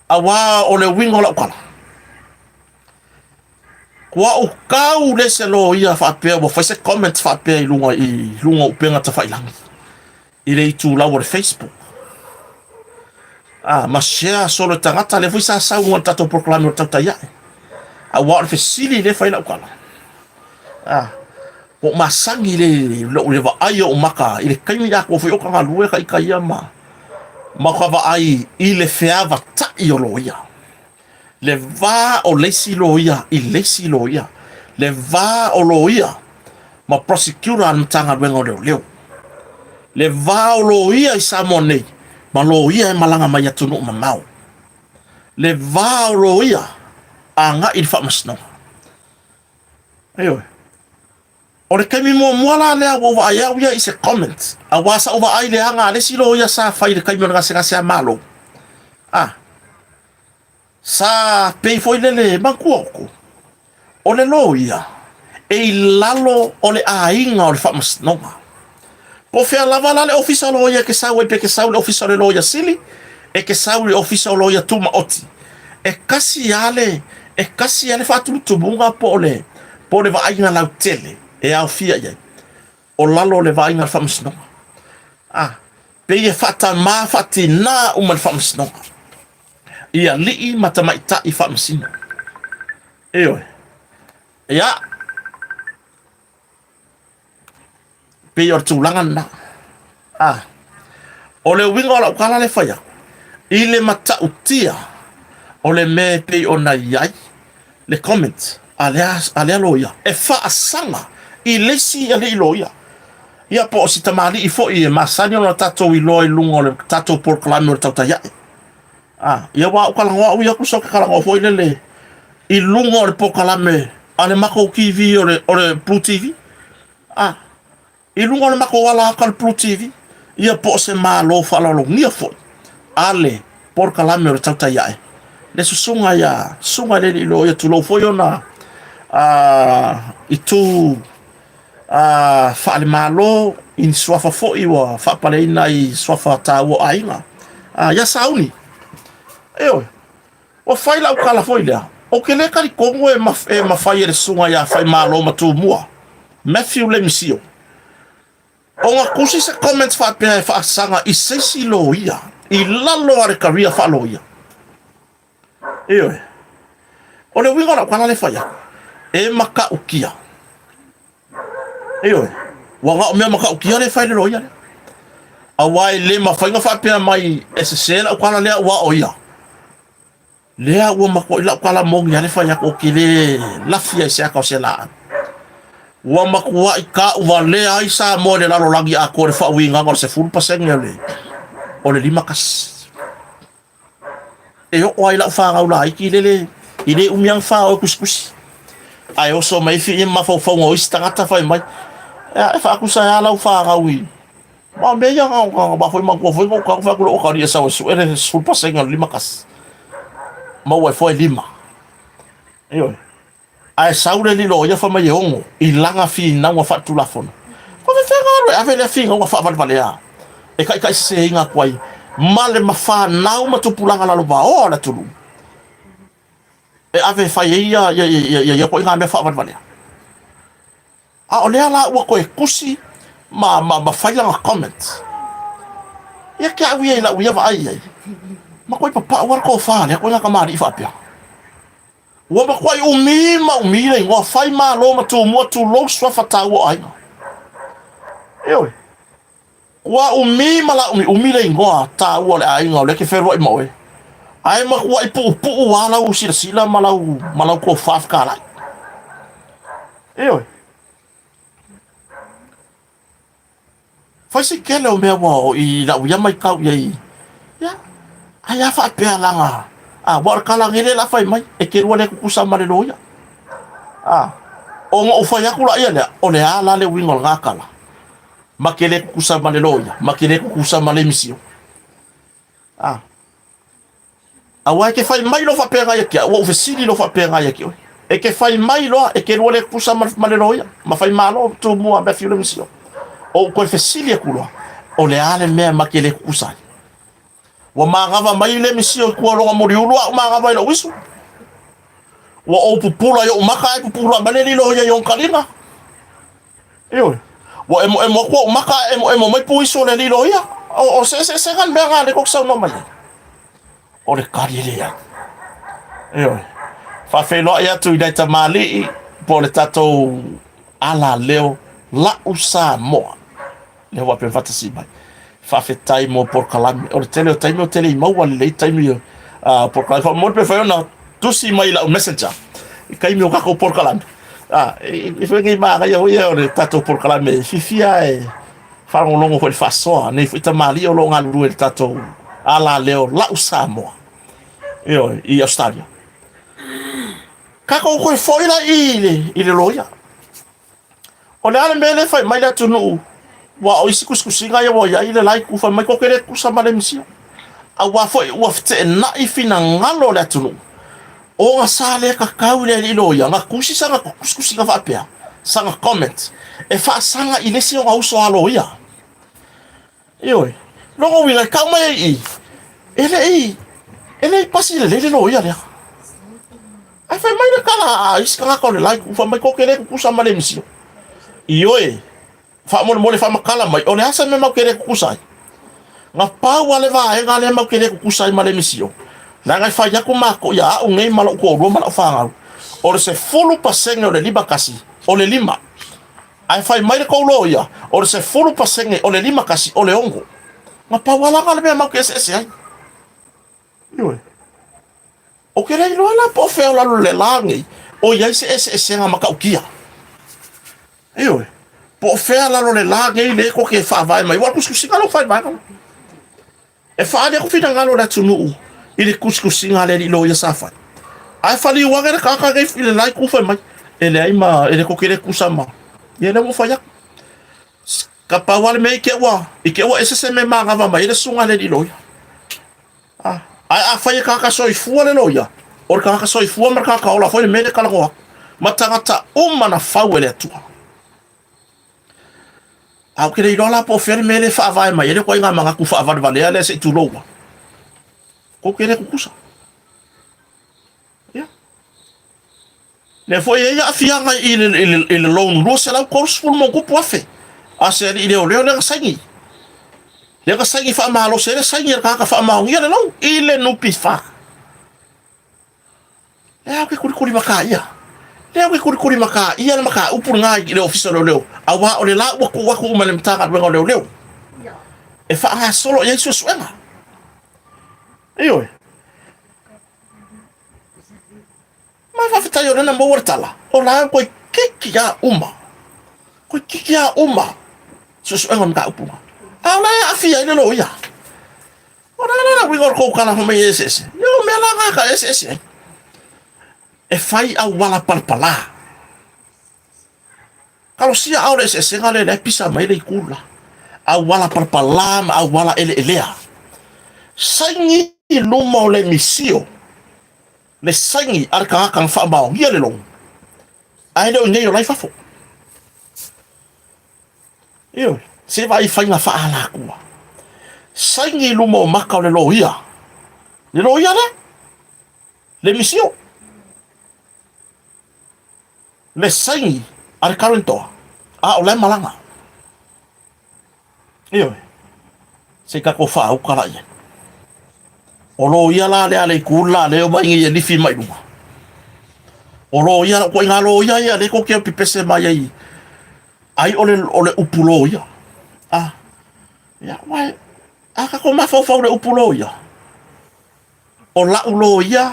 awa o le wingo la kala kwa o kau le se lo ia fa pe mo fa se comment fa pe i lunga o penga ta fa ilang i le tu la o Facebook ma share solo tangata le foi sa un tato proclame o tata ia awa fe sili le fa ila kala o masangi le va ai o maka i le kaimi ya ko foi o ka lue ka ia ma ka va ai i le feava ta i o loia le va o lesi loia i lesi loia le va o loia ma prosecutor an tanga bengo leo le va o loia i samone ma loia e malanga mai atunu mamau le va o loia anga i fa masno ayo o le kaimi mo mola le o va ia i se comment a wasa o va ai le anga lesi loia sa fa i le kaimi nga se malo sa pei foi le mankuoko o le loia e lalo o le ainga o le famasnonga po fea lava la le ofisa loia ke sa pe ke sa le ofisa le loia sili e ke sa le ofisa loia tuma oti e kasi ale fatu tubunga po le va ainga la tele e au fia ye o lalo le va ainga famasnonga pe e fata ma fatina uma famasnonga ia lii matamaita i fa masina ia pe or tulanga na o le winga la kala le faya i le mata utia o le me pe ona iai le comment ale loia e fa asanga i lesi ale loia ia po si tamali i fo i masani ona tato i loi lungo le tato por clamo tata ia ia wa o kala wa ia ku so kala ngo foi le i lungo le pokalame ale mako kivi o le Blue TV i lungo le mako wala kal Blue TV ia po se malo fala lo ngia foi ale pokalame o tauta ia le sunga ya sunga le lo ia tu lo foi ona i tu fa le malo in swafa foi wa fa pale ina i swafa ta wo ainga ya sauni o fai la kala foi le o ke le kali kongo e ma fai le sunga ya fai malo matu mua Matthew le misio o nga kusi se comments fa pe fa sanga i se si lo ia i lalo are career fa lo ia o le winga la kala le fai e maka ukia wanga o me maka ukia le fai le lo ia awai le ma fai nga fa pe mai SSL o kala le wa o ia lea ua mako ila kala mongi ale fa yako kile lafia sia ka sela ua mako wa ika uva lea isa mo le lalo lagi ako le fa winga ngol se full paseng le o le lima kas e o ila fa nga ula iki le ile umiang fa o kuskus ai o so mai fi ma fo fo o istangata fa mai e fa ku sa ala fa nga wi ma me ya nga ba fo ma ko fo ko fa ko o ka ria sa o su ele full paseng lima kas ma wa foi lima ai saure li lo ia fa mai ongo i langa fi na wa fa tu la fona ko ve fega ave le fi nga fa vale ya e kai se inga kwai male ma fa na ma tu pulanga la lo ba o la tu e ave fa ia ko inga me fa vale o le ala wa ko e kusi ma fa la comment ia ka wi la wi va ai ma koi papa war ko fa le ko na kamari fa pia wa ma koi umi le ngo fai ma lo ma tu mo tu lo swa fa ta wo ai wa ma la umi le ngo ta wo le ai ngo le ke fe ro mo ai ma koi pu wa la u sila ma la ko fa ka la fa si ke le o me wa i la u ya mai ka ye ya ai fa pe langa war kala ngile la fai mai e ke wale ku sama le loya o ngo fa ya kula ia o le ala le wingol ngakala makele ku sama le loya makele ku sama le misio wa ke fai mai lo fa pe ga ya o fe sili lo fa pe ga ya e ke fai mai lo e ke wale ku sama le loya ma fai malo tu mo ba fi le misio o ko fe sili ku lo o le ale mea makele kusai wa mangava mai le misio ku longa mori ulua mangava ilo wisu wa o pupula yo maka pupula maneli lo ya yon kalina yo wa emo ko maka emo mai puiso le lo ya o se kan benga le koksa no mai o le kari ya yo fa fe lo ya tu ida tamali po le tato ala leo la usa mo le wa pe fatasi mai fa fe tai mo por kalami o le tele mo wa le tai mi por kalami mo pe fa na tu si mai la messenger kai mi o kako por kalami e fe ngai ma ya o le tato por kalami fifia e fa un longo quel façon ne fita mali o longa lu el tato ala leo la usa mo io i Australia kako ko foi la ile loia o le ale mele fai mai la tunu wa o isi kuskusinga ya wa ya ile lai ku fa mai ko kere ku sa male misia a wa foi wa fte na ifina ngalo la tunu o nga sale ka kaule le loia nga kusi sanga kuskusinga fa pea sanga comment e fa sanga ile si o uso aloia io logo winga ka mai ele pasi le loia le ai fai mai le kala iska ka le lai ku fa mai ko kere ku sa male misia io fa mo le fa makala mai o le asa me makere kusai nga pa wale va e nga le makere kusai male misio na nga fa ya ko mako ya o ngai malo ko ro malo fa nga o se fulu pasenge o le liba kasi o le lima ai fa mai le ko lo ya o se fulu pasenge o le lima kasi o le ongo nga pa wala nga le me makere se ai io o kere lo la po fe la le langi o ya se nga makaukia io po fea la le la ngai le ko ke fa vai mai wa kuskusinga lo fa vai e fa de ko fina ngalo la tunu ile kuskusinga le lo ya safa ai fa li wa ga ka ngai file la ku fa mai ele ai ma ele ko kere kusama ye le mo fa ya ka pa wal me ke wa ese se me ma ga mai le sunga le lo ya ai fa ya ka so i fu le lo ya o ka so i fu ma ka ola fa le me le kala ko matangata na fa wele tu au kere i rola po fere mele fa vai mai ele ko inga manga ku fa va vale ale se tu lowa ko kere ku kusa ya le foi ya fianga il lon lo se la course pour mon coup poife a se ile o le sangi le ka sangi fa malo se le sangi ka fa ma ngi le no ile no pifa ya ke kuri maka ya le ke kuri maka ia maka upur ngai le officer leo awa o le la waku malem taka wenga leo e fa ha solo ya su suenga io ma fa fita yo na mo wartala o la ko kiki ya uma su suenga mka upu ala ya afia ile lo ya o la winga ko kana ho me ese yo me la ka ese e fai a wala palpala kalau sia aure se ngale le pisa mai le kula a wala palpala a wala elea sangi luma le misio le sangi arka kan fa ba ia le long ai le nei lai fa fo io se vai fai na fa ala ku sangi luma maka le loia le misio le sangi ar karento o le malanga io se ka ko fa o kala ia o lo ia la le kula le o mai ia li fi mai luma o lo ia ko nga lo ia le ko ke pipese mai ai o le upulo ia ya wai ka ko ma fa le upulo ia o la ulo ia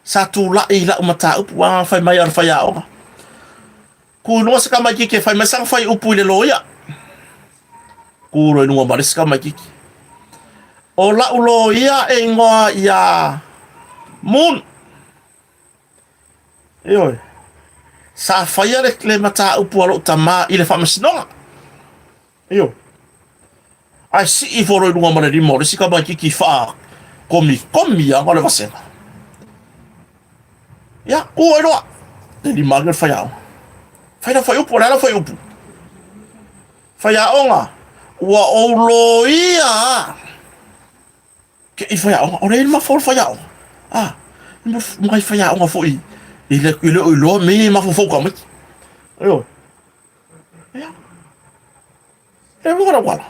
satu la ila mata upu wa fai mai ar fai ao ku no sa kama ke fai masang fai upu le loya ku ro no ma ska mai ki o la ulo ia e ngoa ia mun io sa fai le mata upu lo tama ile fa masino io ai si I foro no ma le mo si kama ki fa komi ya ngole vasena ya ko ero di magar fai upu la fai upu fai aonga Ua olo ia. Ke I whaiaonga. O rei mafo whaiaonga. Ah. Mga whaiaonga fo I. Ile o ilo me mafo ka mai. Ayo. Ia. E mga wala.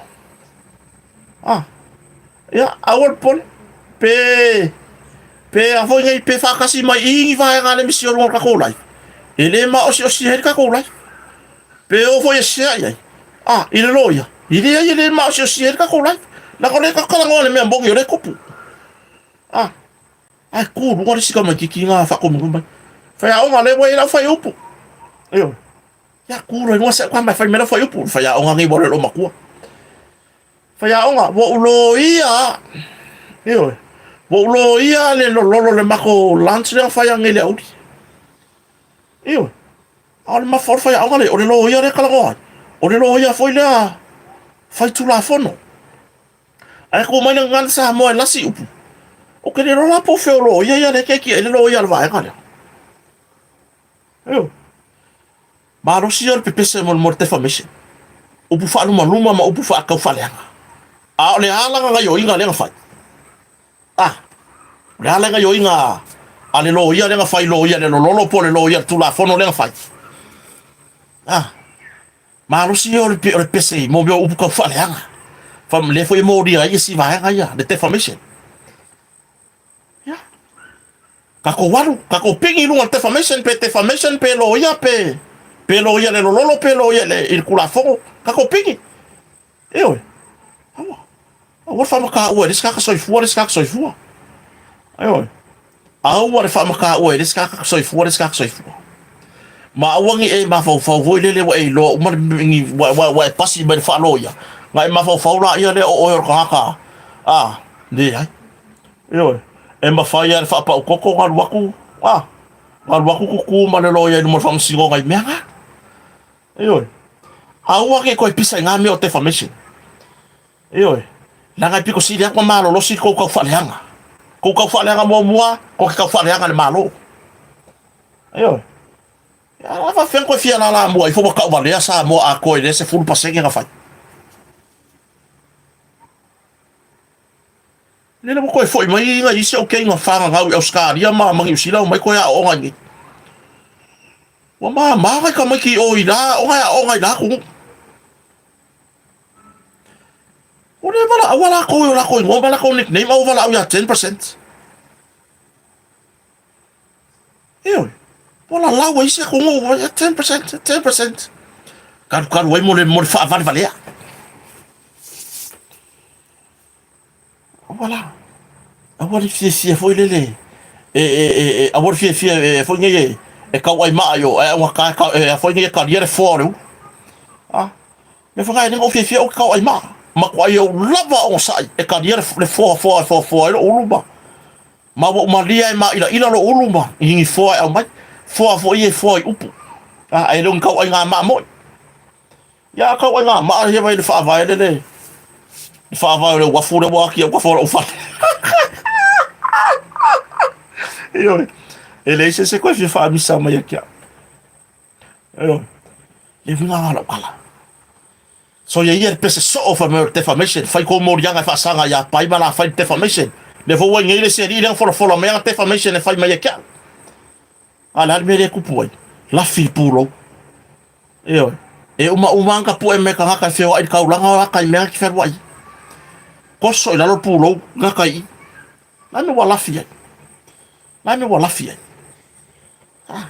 Ah. Ia. Awal pon. Pe a foi ngai pe whakasi mai ingi whae ngā le misi o runga kakolai. E le ma osi heri kakolai. Pe o foi e sea iai. Ah, i le loia. I le ma osi heri kakolai. Na kone kakalango le mea mbongi o le kopu. Ah. Ai kūru ngore sika mai kiki ngā whakomungu mai. Whai aonga le wai la whai upu. Eo. Ia kūru ngā se kwa mai whai mera whai upu. Whai aonga ngai wale lo makua. Whai aonga wo ulo ia. Eo. Wo ulo ia le lolo le mako lunch le whai angai le audi. Eo. Ao le mawhor whai aonga le. O le lo ia le kalangoa. O le lo ia whai lea. Whai tula whono. Ai ko mai ngana sa mo lasi upu. O ke le rola po fe lo ia le keki le lo ia le vai ngale. Eu. Ma ro si or pepese mo morte famation. Upu fa luma ma upu fa ka fa le. A le ala nga yo inga le nga fai. Ah. Le ala nga yo inga. A le lo ia le nga fai lo ia le lo po le lo ia tu la fono le nga fai. Ah. Ma ro si or pepese mo yo upu ka fa le nga. Fam le foi mo dia si vai nga ia de defamation. Kako waru, kako pingi lunga defamation pe lo ia le lolo pe lo ia le il kula fongo, kako pingi. Ewe. Awa. Awa fa maka ua, dis kaka soifua. Ewe. Awa fa maka ua, dis kaka soifua. Ma awangi e ma fau voi lele wa e lo, umar mingi wa pasi me fa lo ia. Ngai ma fau la ia le o yor kaka. Ah, ni ai. Ewe. E ma fai ar fa pa koko ngal waku ku ma le loya mo fam singo ngai mea eoi awa ke ko pisa nga me o defamation eoi la ngai piko si dia ko malo lo si ko fa leanga mo ko ka fa leanga le malo eoi ya fa fen ko fia la mo i fo ka va le sa mo a ko ile se full passer nga fa le mo ko foi mai nga isi o ke nga fa nga o skaria ma mangi usila mai ko ya o nga ni wa ma ka mai ki o ila o nga ila ku o le wala ko mo bala ko nickname o wala o ya 10%. Wala la wa isi ko mo 10%. Kan wai mo fa vale. Voilà. Awar fie foi lele. Awar fie foi nge e ka wai ma yo e wa ka foi nge ka dire foro. Ah. Me fa ngai ngo fie o ka wai ma. Ma kwa yo lava on sai e ka dire le fo o luma. Ma wo ma lia ma ila lo uluma. Ingi fo au mai. Fo ye fo upu. Ah ai long ka wai nga ma mo. Ya ka wai nga ma ye vai le fa vai lele. Fa le wafu le waki wafu o fa. Yo. Ele se ko fi fa mi sa ma yakia. Yo. Le vinga la kala. So ye pese so of defamation. Fa ko mo yanga fa sanga ya pa ima la fa defamation. Le vo wang ile se ri for me defamation e fa ma yakia. Ala me le kupu. La fi pulo. Yo. E uma ka pu e me ka fe wa ka ulanga ka me ki fe wa. Koso ila lo pulo ngakai na me wala fia ah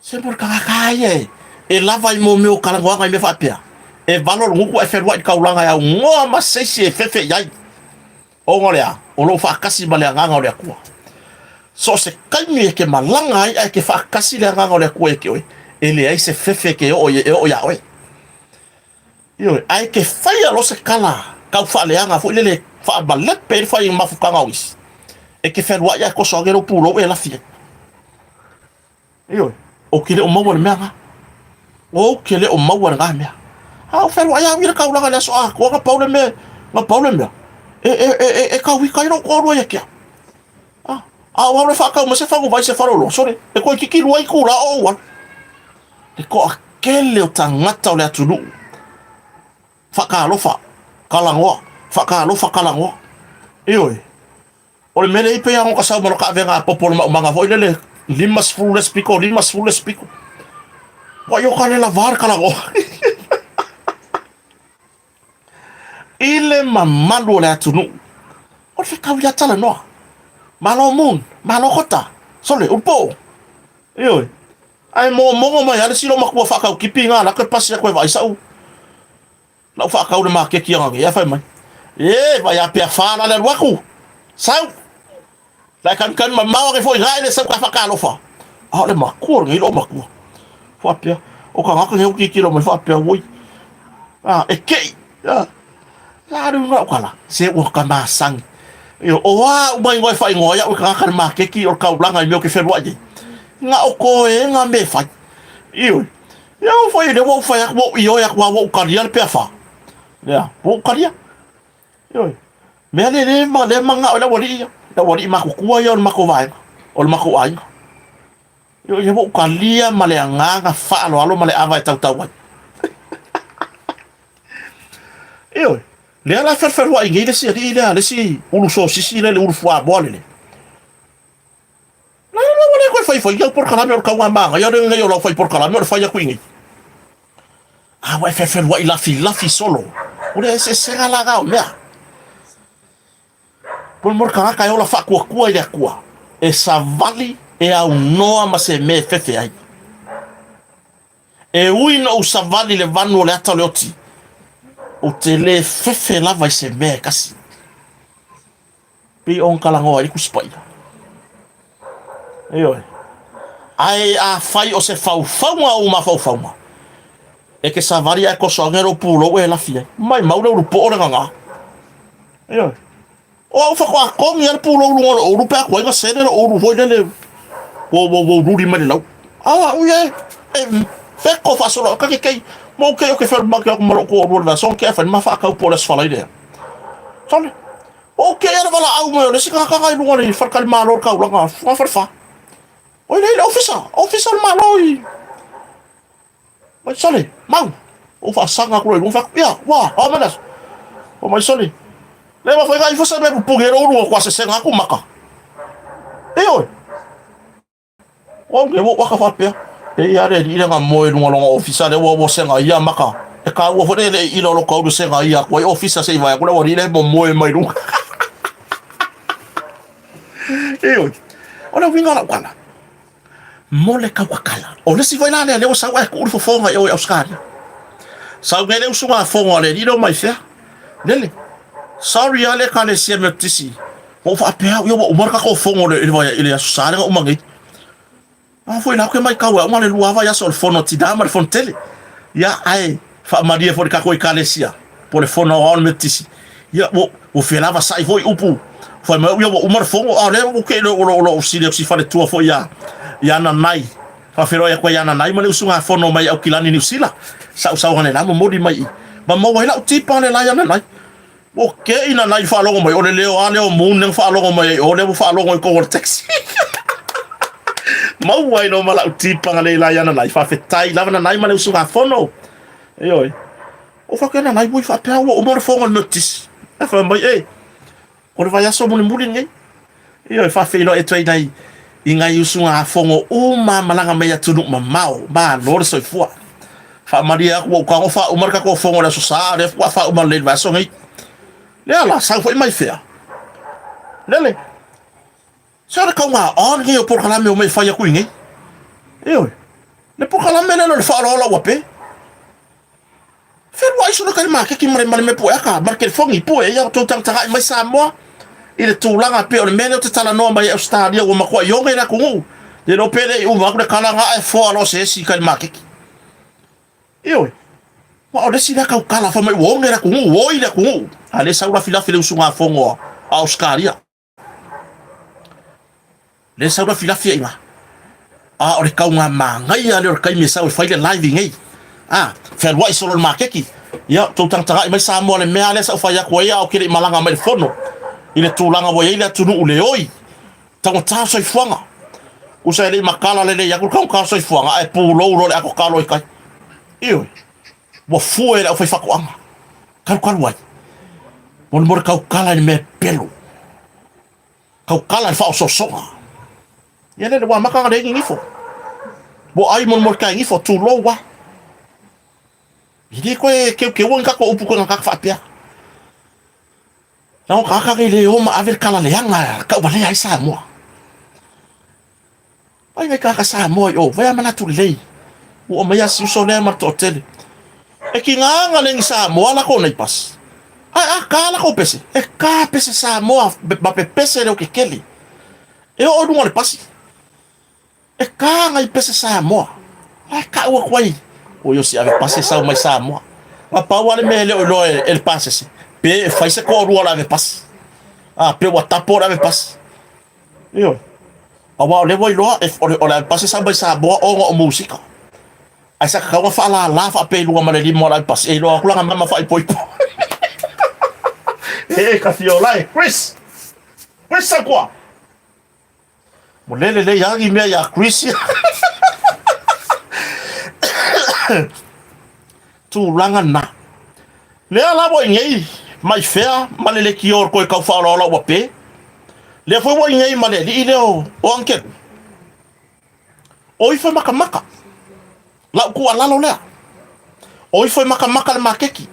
se por kakaye e lava i mo meu kala ngwa me fa pia e valor nguku e ferwa ka ulanga ya ngo ma se fefe yai o ngolea o lo fa kasi bale nganga ole ku so se kalmi ke malanga ai ke fa kasi le nganga ole ku e ke ele ai se fefe ke o ya oi yo ai ke faya lo se kala kau fa leanga fo lele fa balet pe fa in mafu kanga wis e ke fer wa ya ko so gero pulo e la fie yo o kile o mawa mea o kile o mawa nga mea ha fer wa ya mira ka ula ga so a ko ga paule me e ka wi ka no ko ro ya kia wa le fa ka mo se fa go vai se fa lo sore e ko ki lu ai ku la o wa e ko akele o tangata o le atulu whakalofa kalangoa, whakalofa kalangoa. Ioi. O le mele ipe ango kasau mano ka venga popolo manga foi le limas fules piko. Wa yo kale la var kalangoa. Ile mamalu le atunu. O fe kau ya tala noa. Malo mun, malo kota. Sole, upo. Ioi. Ai mo mai ale silo makua whakau kipinga la ke pasi koe vai sau. La whakau le ma keki anga ya fai mai. Vai a pia whana le waku. Sau. La kan mamau ke foi gai le sau ka whakalofa. Le makua ngai lo makua. Whapia. O ka ngaka heu ki kilo mai whapia woi. E kei. La runga o kala. Se o ka masang. O umai wai whai ngoia o ka ngaka ma keki o kaulanga i meo ke whenua i. Nga o koe nga me fai. Ioi. Ia o fai le wau fai ak wau ioi ak wau karia le pia wha. Ia, wau karia. Ioi. Mea le manga o le wali ia. Le wali mako kua ia o le mako vaenga. O le mako ainga. Ioi, wau karia ma le anganga wha alo ma le awa e tau wai. Ioi. Le ala wherwherwa ingi le si ulu so sisi le ulu fua boale le. Fai fai yang por kalame or kawa manga ya renga yo la fai por kalame or fai ya kuingi wa fe wa ilafi solo ule se la ga mea por mor kanga ka yo la fa kua ile kua e savali e au noa ma se me fe ai e ui no savali le vanu le ata le oti o tele fe la vai se me kasi pi on kalango ai ku spai yo ai a fai o se fau o ma fau e ke sa varia e ko so ngero pulo e la fie mai maule u po ora nga yo o fa ko mi al pulo u pe ko nga sene o vo le wo rudi mai lo u ye pe ko fa solo ka ke mo ke o ke fa ma ko mo ko ro la son ke fa ma fa ka po la sfala ide son o ke era vala au mo le sika ka lu ngani fa kal ma lo ka u nga fa oi le officer maloi mai sole mau o fa sanga ko lo fa ya wa o manas o mai sole le ma foi ga ifosa me pugero no kwa se senga ku maka oi o le wo ka fa pe ya re ile nga mo no lo officer le wo senga ya maka e ka wo fo le ilo lo ko senga ya ko officer se vai ko le ile mo mai ru oi ona winga la kwana mole ka wakala o le si vai la le o sa wa ku fo fonga e o Australia sa me le usuma fonga le dilo mai fe lele sorry ale ka le sia metisi o fa pe yo o marka ko fonga le vai ile Australia o mangi foi la ke mai ka wa le lua vai sol fono ti da mar fontele ya ai fa maria for ka ko ka le sia por le fono on metisi ya o fe lava sai foi upu foi me yo o mar fonga ale o ke lo si fa le tua foi ya na nai fa fero ya ko ya na nai ma le usunga fono mai au kilani ni usila sa ngane la mo modi mai ma mo wai la tipa le la ya na nai o ke ina nai fa longo mai o le leo ale o mun nang fa longo mai o le fa longo ko taxi ma wai no mala tipa ngale la ya na nai fa fetai la na nai ma le usunga fono oi o fa ke na nai bui fa pe o mo fongo notis e fa mai o le vai aso mo ni muli ngai oi fa fe no e trai nai inga yusunga fongo uma malanga meya tunu mamau ba lor so fua fa maria ko ka fa umar ka ko fongo la so sa re fa umar le va so ngai le ala sa foi mai fea lele sa ka ma on ngi por kala me o mai fa ya ku ngai le por kala me le fa la wape fer wa isu ka ma ke ki me po ka mar ke fongi po ya to tang tang mai sa mo ile tulanga pe o mene o te tala noa mai Australia o makua yonga ina kungu le no pele u makua kalanga e fo alo se si kai makiki ioi wa o desi la kala fa mai wonga ina kungu wo ile kungu ale saura fila file usunga fongo a Australia le saura fila fia ima o le kaunga mangai ale o kai me sa o faile live ngai fer wa isolo makiki ya to tanga mai sa mo le me ale sa fa ya ko ya o kile malanga mai fono ile tulanga wo ile tunu ule oi tanga ta so fuanga o sa le makala le ya ko ka so fuanga e pulo lo le ako kalo kai io wo fu era o fa ko anga Kalu wai. Mon kau kala ni me pelo. Kau kala fa sosonga. Ya le wa maka ngade ngifo. Bo ai mon kai ngifo tu lo wa. Idi ko ke won ka ko upu ko ka fa pia. Nau ka le o ma aver kala le anga ka wale ai sa mo. Ai me ka sa mo o va mana tu le. O ma ya si so le ma to tele. E ki nga le sa mo la ko nei pas. Ka la ko pese. E ka pese sa mo ba pese le o ke keli. E o dunga le pasi. E ka ngai pese sa mo. Ai ka o kwai. O yo si ave pase sa mai sa mo. Ma pa wale me le o lo el pase si. Pe fai se ko ru la ave pas. Pe wa tapo la ave pas. Yo. Awa le voi lo o la pase sa mai sa mo o música. Ai sa ka wa fa la fa pe lu ma le mo la pas. E lo ku la ma fa i poi. Ka fiola Chris. Chris sa quoi? Mo le ya gi me ya Chris. Tu langa na. Le ala bo ngei mai fea malele ki or ko ka fa la wa pe. Le foi bo ngei malele ile o anke. Oi foi maka. La ku ala lo le. Oi foi maka le makeki.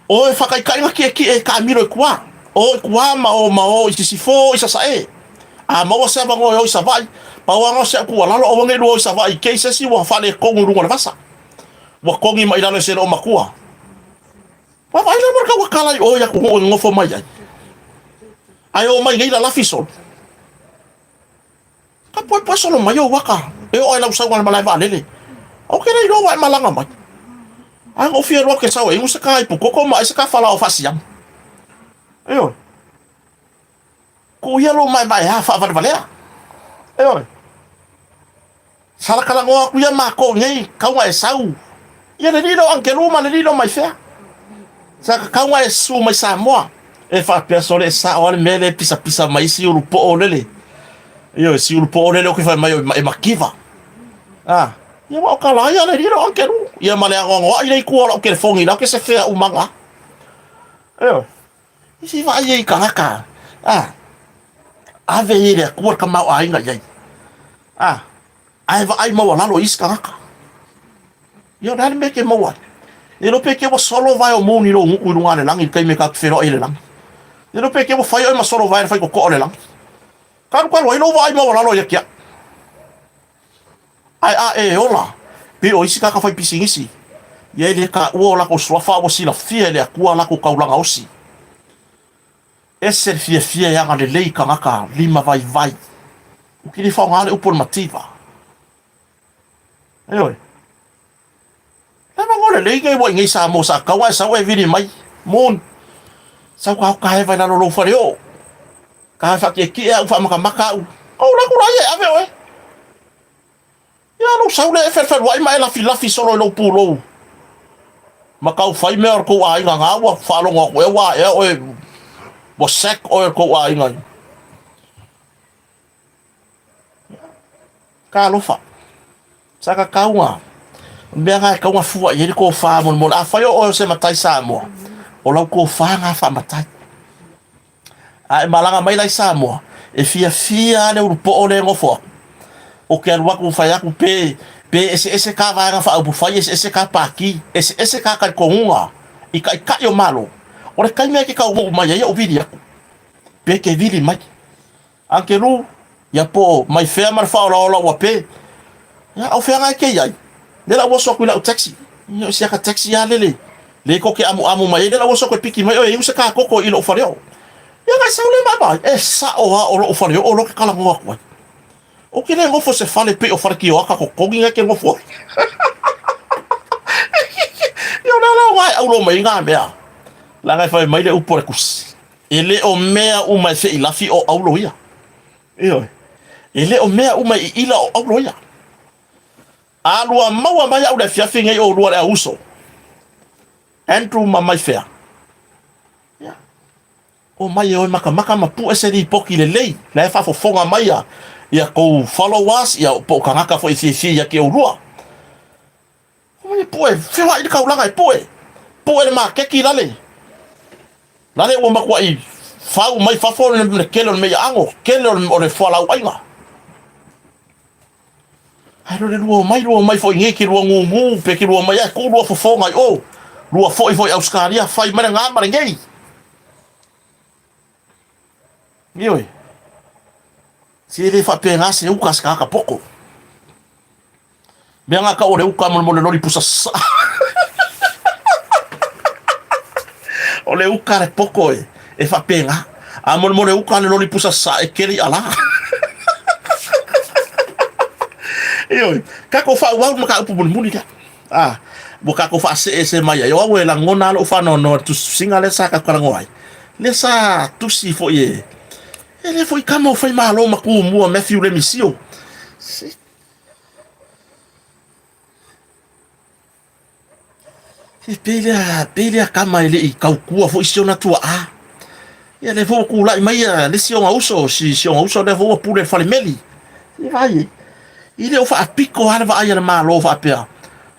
Oi fakai kai ki e ka miro kwa. O kwa ma o sifo isa sae. Ma o se ba ngo yo isa vai. Pa wa ngo se ku ala lo o ngei lo isa vai ke se si wa fa le ko ngu ngona vasa. Wa kongi mai lalo se o makua. Wa vai le marka wa kala o ya ku ngofo mai ai. Ai o mai ngei la fisol. Ka po solo mai o waka. E o ela usa wa malai va lele. O ke nei lo wa malanga mai. Ai o fia ro ke sa e usa kai pu ko mai se ka fala o fasiam. Yo. Ku ya lo mai ha fa va valea. Yo. Sala kala ngo ku ya ma ko ngei ka wa e sau. Ya le dilo anche Roma le dilo mai fea. Sa ka wa e su mai sa mo. E fa persone sa o le mele pisa mai si o po o lele. Yo si o po o lele o ke fa mai e makiva. Ya mo kala ya le dilo anche Roma. Ya male ngo ai ku o ke fongi la ke se fea umanga. Yo. Si va ye ka. Ave ile ku ka mau ai nga ye. Ai va ai mau la lo is ka. Yo nani me ke maua. E no peke wa solo vai o muni lo ngu lunga le lang i kai me ka fero ele lang. E no peke wa fai o ma solo vai fai ko le lang. Kan kwa lo ino vai ma wala lo ya kia. Ai ola. Pe o isi ka fai pisingisi. Ye le ka o la ko swafa o si la fie le ku la ko kaulanga osi. Ese fie ya ngale lei ka ngaka lima vai. O ki le fa ngale upon mativa. Ayo. Lama ngole le ngai wo ngai sa mo sa ka wa sa we vini mai mon sa ka e vai na lo fa yo ka fa ke ki fa maka o la ku la ye ave we ya no sa le fa wa mai la fi solo lo pulo maka fa me ko ai nga wa fa lo ngo we wa e o bo sek o ko ai nga ka lo fa sa ka wa Mbega ka wa fu ye ko fa mon a fa yo o se matai sa mo o la ko fa nga fa matai ai malanga mai lai sa mo e fia le urupo o le ngofo o ke alwa ku fa ya ku pe ese ka va nga fa bu fa ese ka pa ki ese ka ko unga i ka yo malo o le kai me ke ka o mai ya o vidia pe ke vili mai anke lu ya po mai fe mar fa o wa pe ya o fe nga ke ya Dela woso ku la taxi. Yo sia ka taxi ya lele. Le ko ke amu mai dela woso ko piki mai o usa ka koko ilo fareo. Ya ga sa le baba. Sa o ha o fareo o lo ka kala mo ko. O ke le ngofo se fale pe o farki o ka ko nginga ke ngofo. Yo la wa au lo mai nga mea. La ga fa mai le upore kus. Ele o mea o mai fe ila fi o au lo ia. Yo. Ele o mea o mai ila o au lo ia. Alua maua mai au le fiafi ngai o lua le auso. Andrew mai fea. Ya. O mai o maka mapu ese di poki le lei. Le fa fo fonga mai ya ko followers ya po kangaka fo isi ya ke o lua. O mai poe, fewa i ka ulanga e poe. po ele ma ke ki lale o makwa I fau mai fafo le kelo me ango kelo o le fola ainga ai lo le ruo mai fo nge ki ruo ngu pe ki ruo mai ko ruo fo ngai o ruo fo Australia fai mana nga mara ngei Nioi. Si ele fa penga se uka ska poko. Bianga ka ore uka mo le lori pusa. Ole uka re poko e fa penga. A mo le uka le lori pusa sa e keri ala. Ioi, ka ko fa wa ka upu muni ka. Ah, bo ka ko fa se mai yo wa la ngona lo fa no tu singa le sa ka ngoi. Le sa tu si fo ye. Ele foi kama foi malo ma ku mua Matthew le misio. Pelia kama ele I kaukua foi siona tua a. Ele vo ku la mai le siona uso si siona uso le vo pure fale meli. E vai. Ile o fa pico ala va ia malo fa pea.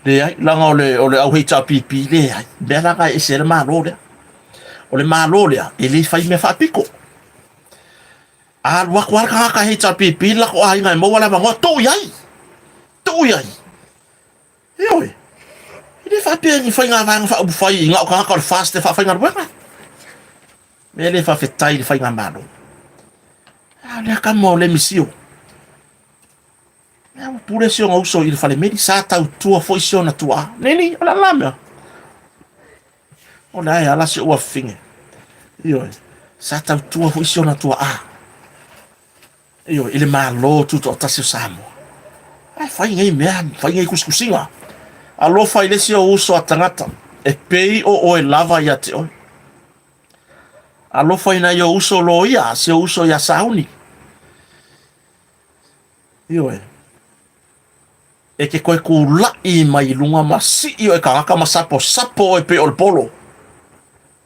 Le ai la ngole o le au hita pipi le ai. Bela ga e se le malo le. O le malo le ele fai me fa pico. Al wak war ka hita pipi la ko ai ngai mo wala ba to yai yoi ile fa pe ni fa nga va fa bu fa nga ka fast fa nga ba me le fa fetai fa nga malo ale ka mo le misio ya pure sio nga uso il fa le medi sa ta tua foi sio na tua neni ala lama ona ya la sio wa finge yoi sa ta tua foi sio na tua Io, ele malo tuto tasio samo. Ai fai ngai mea, fai ngai kuskusinga. Alo fai le sio uso atangata. E pei o e lava ia te oi. Alo fai na io uso lo ia, sio uso ia sauni. Io e ke koe kula I mai lunga masi io e kangaka sapo e pe ol polo.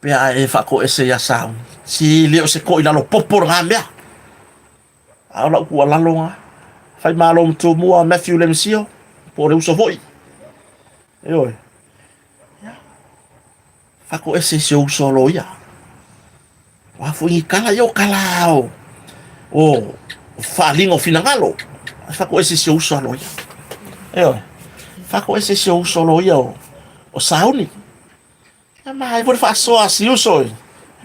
Pea e fako ese ia sauni. Si leo se ko ilalo popor nga mea. Ala ku alalonga fai malo mtu mua Matthew Lemsio po le uso voi oi fako ese se uso lo ia wa fu ni kala yo kalao o falingo finangalo fako ese se uso lo ia oi fako ese se uso lo ia o sauni ma ai vor fa so asi uso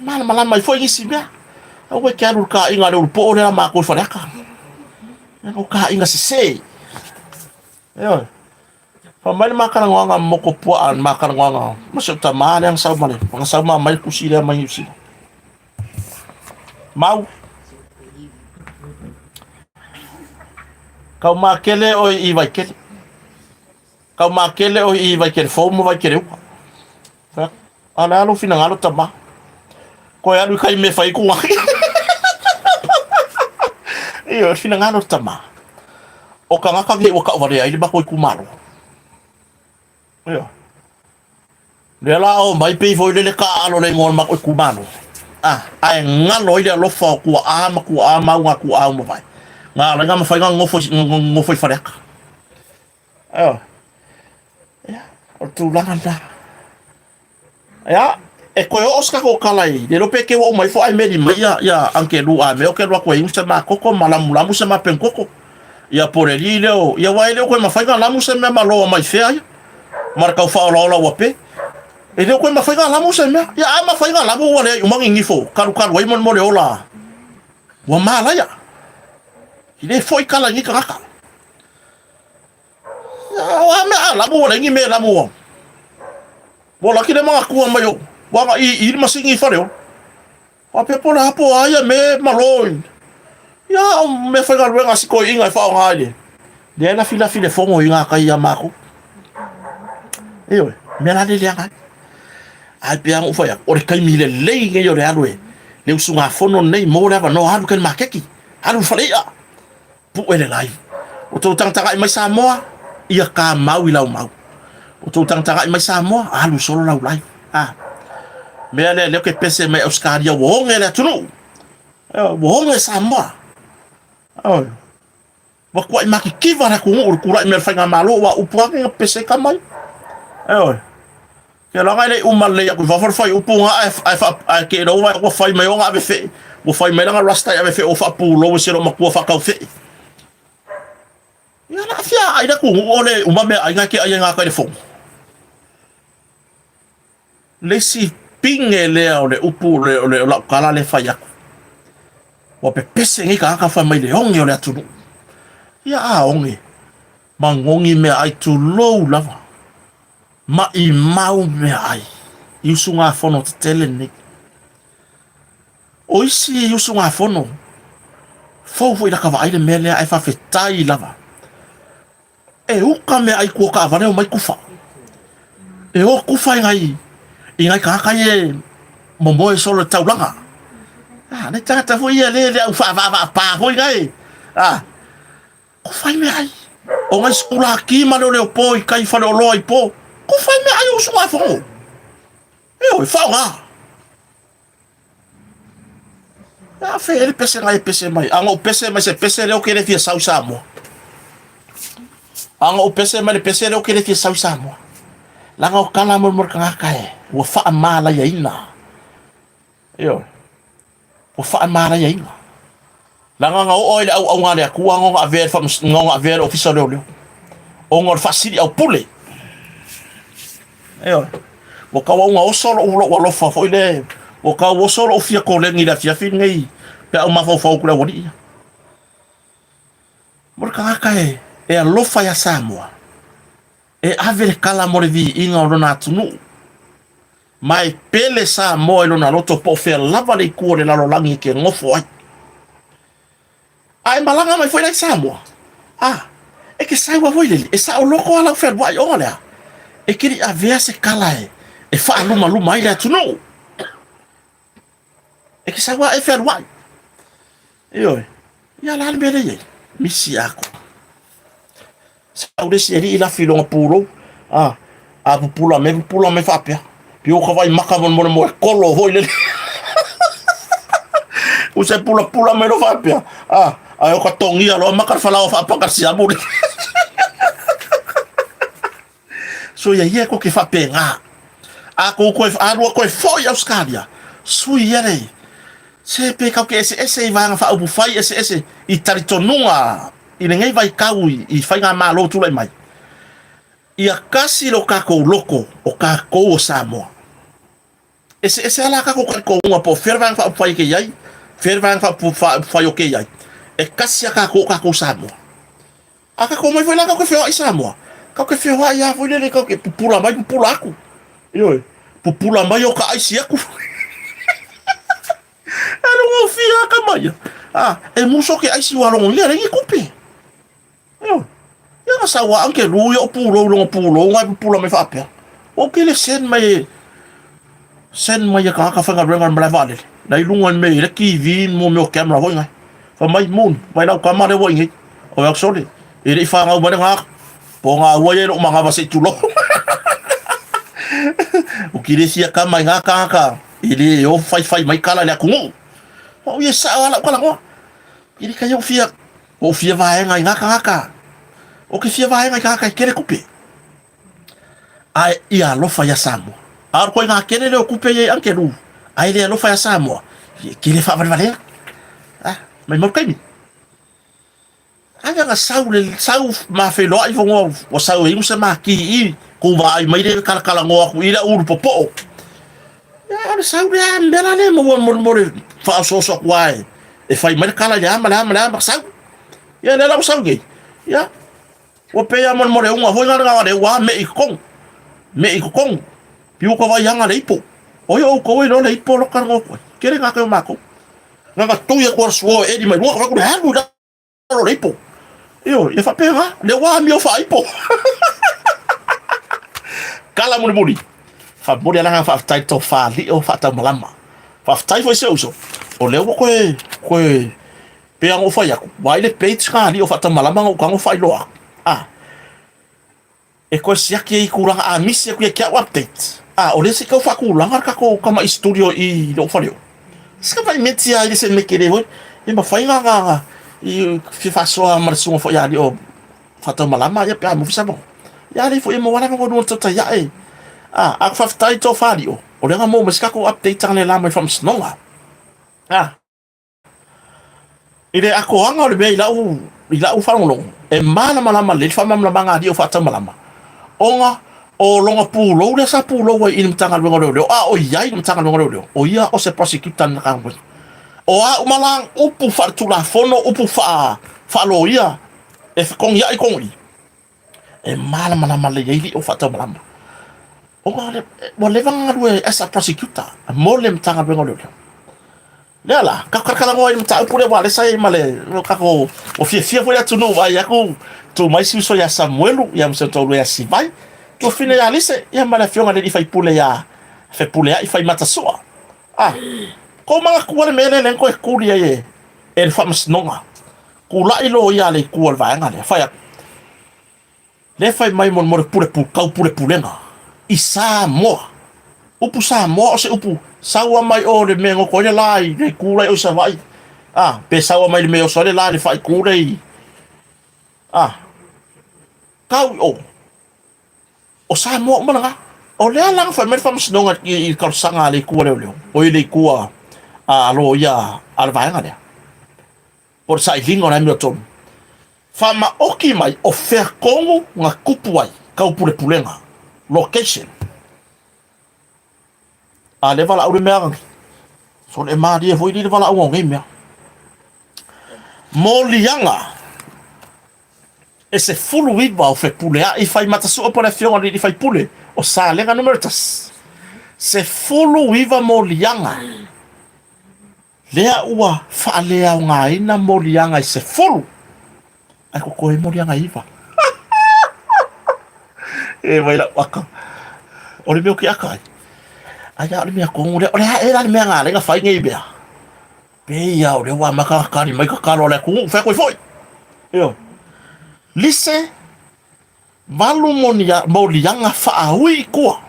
mala mai foi isi bia o we ka ka inga le po le ma ko fa ka o ka inga se yo fa mai ma ka nga mo ko po an ma ka nga mo se ta ma yang sa ma le pa sa ma mai ku si le mai si mau ka ma kele o I vai kele ka ma kele o I vai kele fo mo vai kele fa ana lo fina ngalo ta ma ko ya lu kai me fai ku ngai io fina ngano tama o ka ngaka ge o ka wale ai ba ko ku malo io le la o mai pe foi le ka alo le ngol ma ko ku malo ai ngalo ile lo fo ku ma ku mo vai nga la ngama fai ngofo fare ka io ya o tu la nganda ya e koe oska ko kalai de lo peke wo mai fo ai meri mai ya anke lu a me o ke lo ko insta ma koko malamu se ma pen koko ya por eli leo ya wai leo ko ma fai ga lamu se me malo mai fe ai marka o fa la wa pe e leo ko ma fai ga lamu se me ya ma fai ga lamu wa le umangi ngifo karu wai mon mo le ola wa mala ya ile foi kala ni kaka ya wa me lamu wa ngi me lamu wa la kile ma ku ma yo wanga I masingi fareo a pe pola hapo aia me maloi ya me fai ga wenga siko inga fa nga de la fila fongo inga ka ia mako me la de anga ai pe ang fa ya o kai mi le nge yo re alwe le usunga fono nei mo le va no halu ken makeki halu falia pu ele lai o to tang tanga mai sa moa ia ka mau I lau mau o to tang tanga mai sa moa halu solo lau lai me le ke pese me Australia wo ngela tunu wo nge sama wa kwa maki kiva na ku ur kura me fanga malo wa upwa ke pese kamai ke la ngai le umale ya ku va for fai upunga ai ke no wa fai mai onga be fe wo fai mai nga rasta ya be fe o fa pulo wo sero makua fa ka fe ya na fia ai da ku ole umame ai nga ke ai nga ka le fo le si pinge le ole upu le la kala le fai aku wa pe pese ngi ka fa mai le onge ole atu ya a onge mangongi me ai tu low lava ma i mau me ai yusunga fono te tele ni o isi yusunga fono fo ila ka vai le mele ai fa fetai lava e uka me ai ko ka vane o mai kufa e o kufa ngai ingai ka ye momo e solo taulanga ne tata fo ia le fa pa fo ngai kufa me ai o ngai skula ki ma le po i kai fa lo i po kufa me ai o sunga fono e o fa nga ya fe ele pese mai anga pese mai se pese le o que le fia sau samo anga o pese mai le pese le o que le fia sau samo langa o kala mo kanga kai o fa mala ya ina yo o fa mala ya ina langa nga o ile au nga le ku nga aver fa nga aver official le o nga fasili au pule yo o ka wa o solo o lo fa fo ile o ka wo solo o fia ko le ngi la fia fi ngai pe o ma fo fo ku la wodi mo kanga kai e a lo fa ya Samoa e avere kala mo vi inga o na tunu mai pele sa mo e na loto po fe lava le ku le la lo langi ke ngofo ai malanga mai foi la Samoa e ke sai wa voi le e sa o loko ala fe wa yo le e kiri avea se kala e fa luma ile tunu e ke sai wa e fe wa yo ya la bele ye misi ako sa ure ila filo puro a pula me fa pia pi o vai maka mo kolo ho ile o se pula me lo fa pia ai o ka tongi lo maka fa la fa pa ka sia bu so ye ko ke fa penga ko foi Australia sui yere se pe ka ke ese va fa o fai ese i taritonua i ngai vai kau i fai ngā malo tu lai mai ia kasi lo kako loko o kako o Samoa ese ala kako kako unha po fervang fa fai ke yai fervang fa fai o ke yai e kasi kako Samoa aka ko mai foi la kako feo i Samoa kako feo ia foi le kako pupula mai pupula aku yo pupula mai o ka ai si aku alo mo fia ka mai e muso ke ai si walo ngi re kupe yo ya sa wa anke lu yo pulo ngai pulo me fa pia o ke le sen mai ka fa ngar ngar vale dai lungan me le ki vin mo me camera ho ngai fa mai mun vai na kamera ho ngai o ya sole e fa nga mo nga po nga wo ye no manga ba se tulo o ki le sia ka mai nga ka ele o fai mai kala le ku o ye sa ala kala ngo ele ka yo fia o fia vai ngai nga o ke fia vai ngai ka kere kupe ai ia lo fa ya Samoa ar ko nga kere le kupe ye anke lu ai le lo fa ya Samoa ki le fa vale mai mo kai anga nga sau ma fe lo ai vongo o sau i musa ma ki i ko vai mai le kala ngo ku ila ur popo ya le sau ya mbela le mo fa so kwai e fai mai kala ya mala sau ya le la sau ge ya o pe ya mon more unha foi nga re wa me ikong piu ko vai hanga le ipo o yo ko we no le ipo lo kargo kere nga ko mako nga tu ya ko so e di mai wo ko ha lu da lo ipo yo e fa pe va le wa mi o fa ipo kala mo fa bodi ala fa tai to fa li o fa ta malama fa tai foi se uso o le ko pe ang o fa ya wa ile page ka li o fa ta malama o ka o fa lo e ko sia ki kurang misi ku ya update o le se ka fa kurang ka ko kama studio i lo fa yo ska vai metia ile se me kere ho e ma fa nga i fa so ma so fo ya li o fa ta malama ya pe mo fa bo ya le fo e mo wala ko no ta ya Ak whaftai tō whāri o. O renga mō maskako update tangane la mai whamsnonga. Ire ako anga o le mea i lau whanongolong. E mana malama le whamamlama ngā di o whata malama. Onga o longa pūlou le sa pūlou ai inim tanga luenga leo leo. O iai inim tanga luenga leo leo. O ia o se prosecutor na kāngwai. O umalang upu whaatula fono upu whaalo ia. E whakong ia i kongi. E mana malama le iei o whata malama. Onga mo levanga lue as a prosecutor. Mo le mtanga luenga leo leo. Lea la, kakakala ngoa i mta upure wale sa i male, kako o fia fwe atu no vai aku tu mai si uso ya Samuelu, ya mse tolu ya Sivai, tu fine ya lise, ya male fionga le i fai pule ya, fe pule ya i fai matasua. Ko mga kuwa le mele lenko e kuri e le famas nonga. Kula ilo ya le kuwa le vaenga le, fai le fai mai mon more pure kau pure pulenga. I Samoa. Upu Samoa o se upu. Sawa mai o le mengo ko le lai le kula o sa vai. Pe sawa mai le meo so le lai le fai kula i. Kau o Samoa mana. O le lang fa mer fam snonga i kar sanga le kula le. O le kua lo ya al vai ngale. Por sai lingo na mioton. Fa ma oki mai o fer kongo nga kupuai kau pule pulenga. Location. Le vala au le mea so le maari e foi le vala au ngai mea Molianga e se fulu wiva o fe pule i fai matasu o pole fionga li fai pule o sa lenga numertas se fulu wiva Molianga lea ua fa lea nga ina Molianga i se fulu ai ko koe Molianga iva e vai la waka o le meo ki akai Aya le mea kongu le era le mea ngā lenga whai ngei bea. Pea o le wā makakari mai kakaro le kungu whai koe foi. Eo. Lise malu Molianga whaahui kua.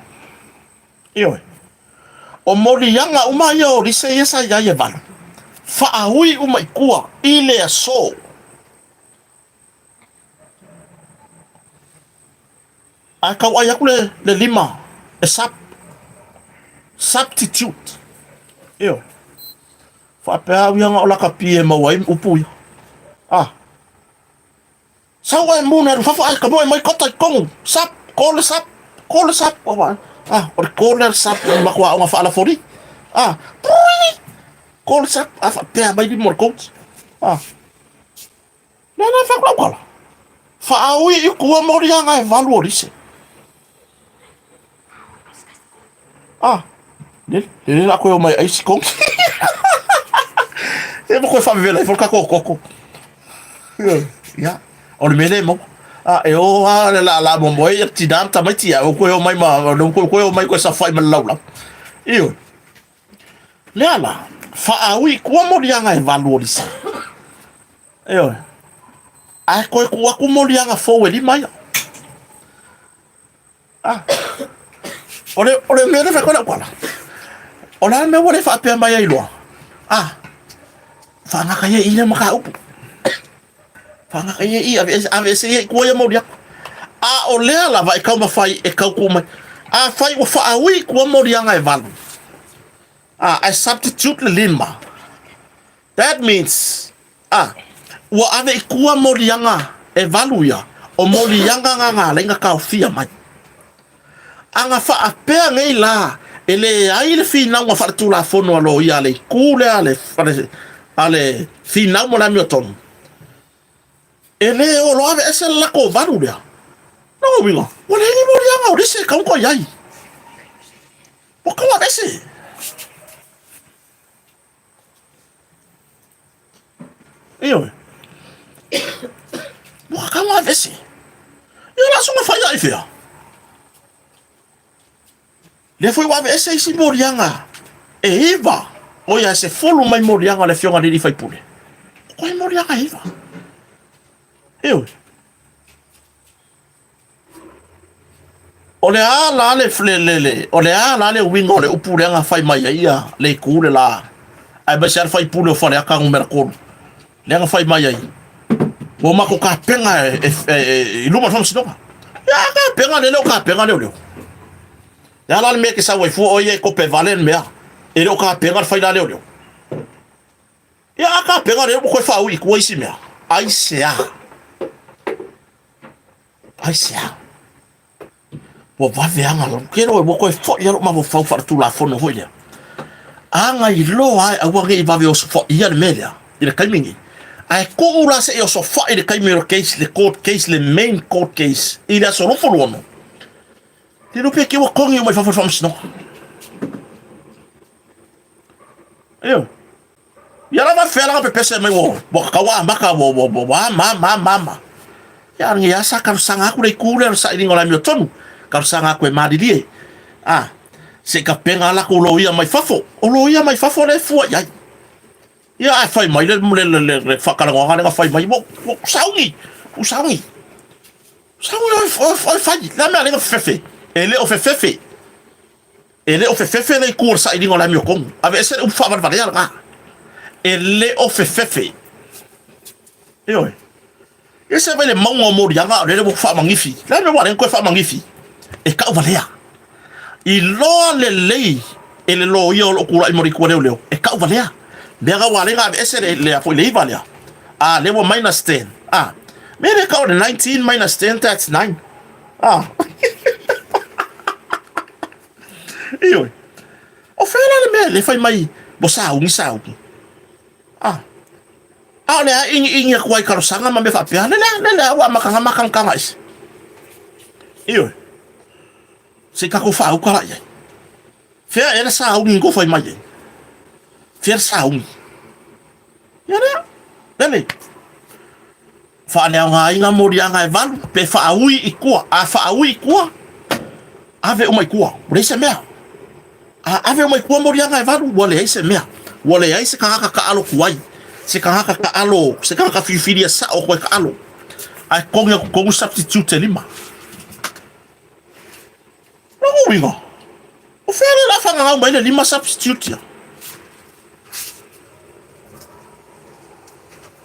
Eo. O Molianga umai o lise yesa iaie valu. Whaahui umai kua i lea so. A kau ai aku le lima. E sap. Substitute. Eo. Whapea wianga o laka pie mawai upui. Sawa e muna ru whawha ai ka moe mai kota i kongu. Sap, kole sap. O le kole sap i makua o ngā whaala fori. Pui. Kole sap. Whapea mai di mora coach. Nana whaklau kala. Whaaui i kua Molianga e valu o rise. Le la koe o mai aisi kong. E mo koe whamewela i wholka koko. Ia. O le mele mo. E o le la mo moe i tinam tamaitia. O koe o mai koe o mai koe sa whai man laulau. Iyo. Le ala. Whaaui kua Molianga e valu o lisa. Iyo. Ai koe kua ku Molianga fōu e li mai. O le mele whakona kwana. O la me wale whaapea mai ai loa. Whangaka ia i le maka upu. Whangaka ia i ave se ia kua ia Molianga. O lea lava e kau mawhai e kau kumai. Whai o whaaui kua Molianga e valu. I substitute le lima. That means, ua ave i kua Molianga e valu ia. O Molianga ngā lenga kau fia mai. Anga whaapea ngei la. Ele ai le finau ma whaatu la fono alo ia le kule ale finau mo la mioton. Ele o lo ave ese lako varu lea. No winga. Wale ni Molianga o dese kaunko iai. O kawa dese. Iyo. Wa kawa dese. Iyo la sunga faya ifea. Le foi wave ese isi Molianga. E iva. Oia se folu mai Molianga le fionga li fai pule. Koe Molianga iva. Ewe. O le ala le flelele. O le ala le wingo le upuleanga fai mai ia. Le kule la. Ai basi ar fai pule o fale aka ngumera kolu. Le anga fai mai ai. Wo mako ka penga iluma fam sidonga. Ya ka penga le leo ka penga leo leo. Ya la me ke sa wai fu o ye ko pe valen mea. E lo ka penga fai la leo. Ya ka penga le ko fa wi ko isi mea. Ai sea. Ai sea. Wo va veanga lo kero wo ko fo ya lo ma wo fa fa tu la fono ho ya. Anga I lo ai a wa ge va ve o fo ya melia. Ile kaimingi. Ai ko ula se o so fa ile kaimiro case le court case le main court case. Ile so lo fo no. Ti no pe ke wo kongi mo fa fa no. Yo. Ya la va faire la pe pese me wo. Bo kawa maka wo mama. Ya ngi ya sa ka sanga ku le ku le sa ilingo la mi tonu. Ka sanga ku e madilie. Ah. Se ka penga la ko lo ia mai fafo. O lo ia mai fafo le fu ya. Ya ai fai mai le fa ka nga nga fai mai bo saungi. O saungi. Saungi o fai. La me ale fefe. Ele o fefe. Ele o fefe le ku sa ilingo la mi kon. Ave ese o fa va ya. Ele o fefe. Yo. Ese va le mongo mo yanga le bo fa mangifi. La me wa le ko fa mangifi. E ka valea. I loa le lei e le lo ia o kura I mori kua leo e kau valea mea ga wale ga ese le a foi lei valea a le wa minus 10 me le kau le 19 minus 10 that's 9 iyo o fela le me le fai mai bo sa ungi le a ingi kuai karo sanga ma me fa pia le wa makanga kanga is iyo se ka ko fa o kala ye fea era sa ungi ko fai mai fea sa ungi nene fa ne nga inga mori anga e valu pe fa ui ikua ave o mai kua re se mea ave o mai kua mori anga e valu wale ai se mea wale ai se ka alo kuai se ka alo se ka fifiria sa o ko ka alo ai kongu substitute lima no wingo o fere la fa nga mai le lima substitute ya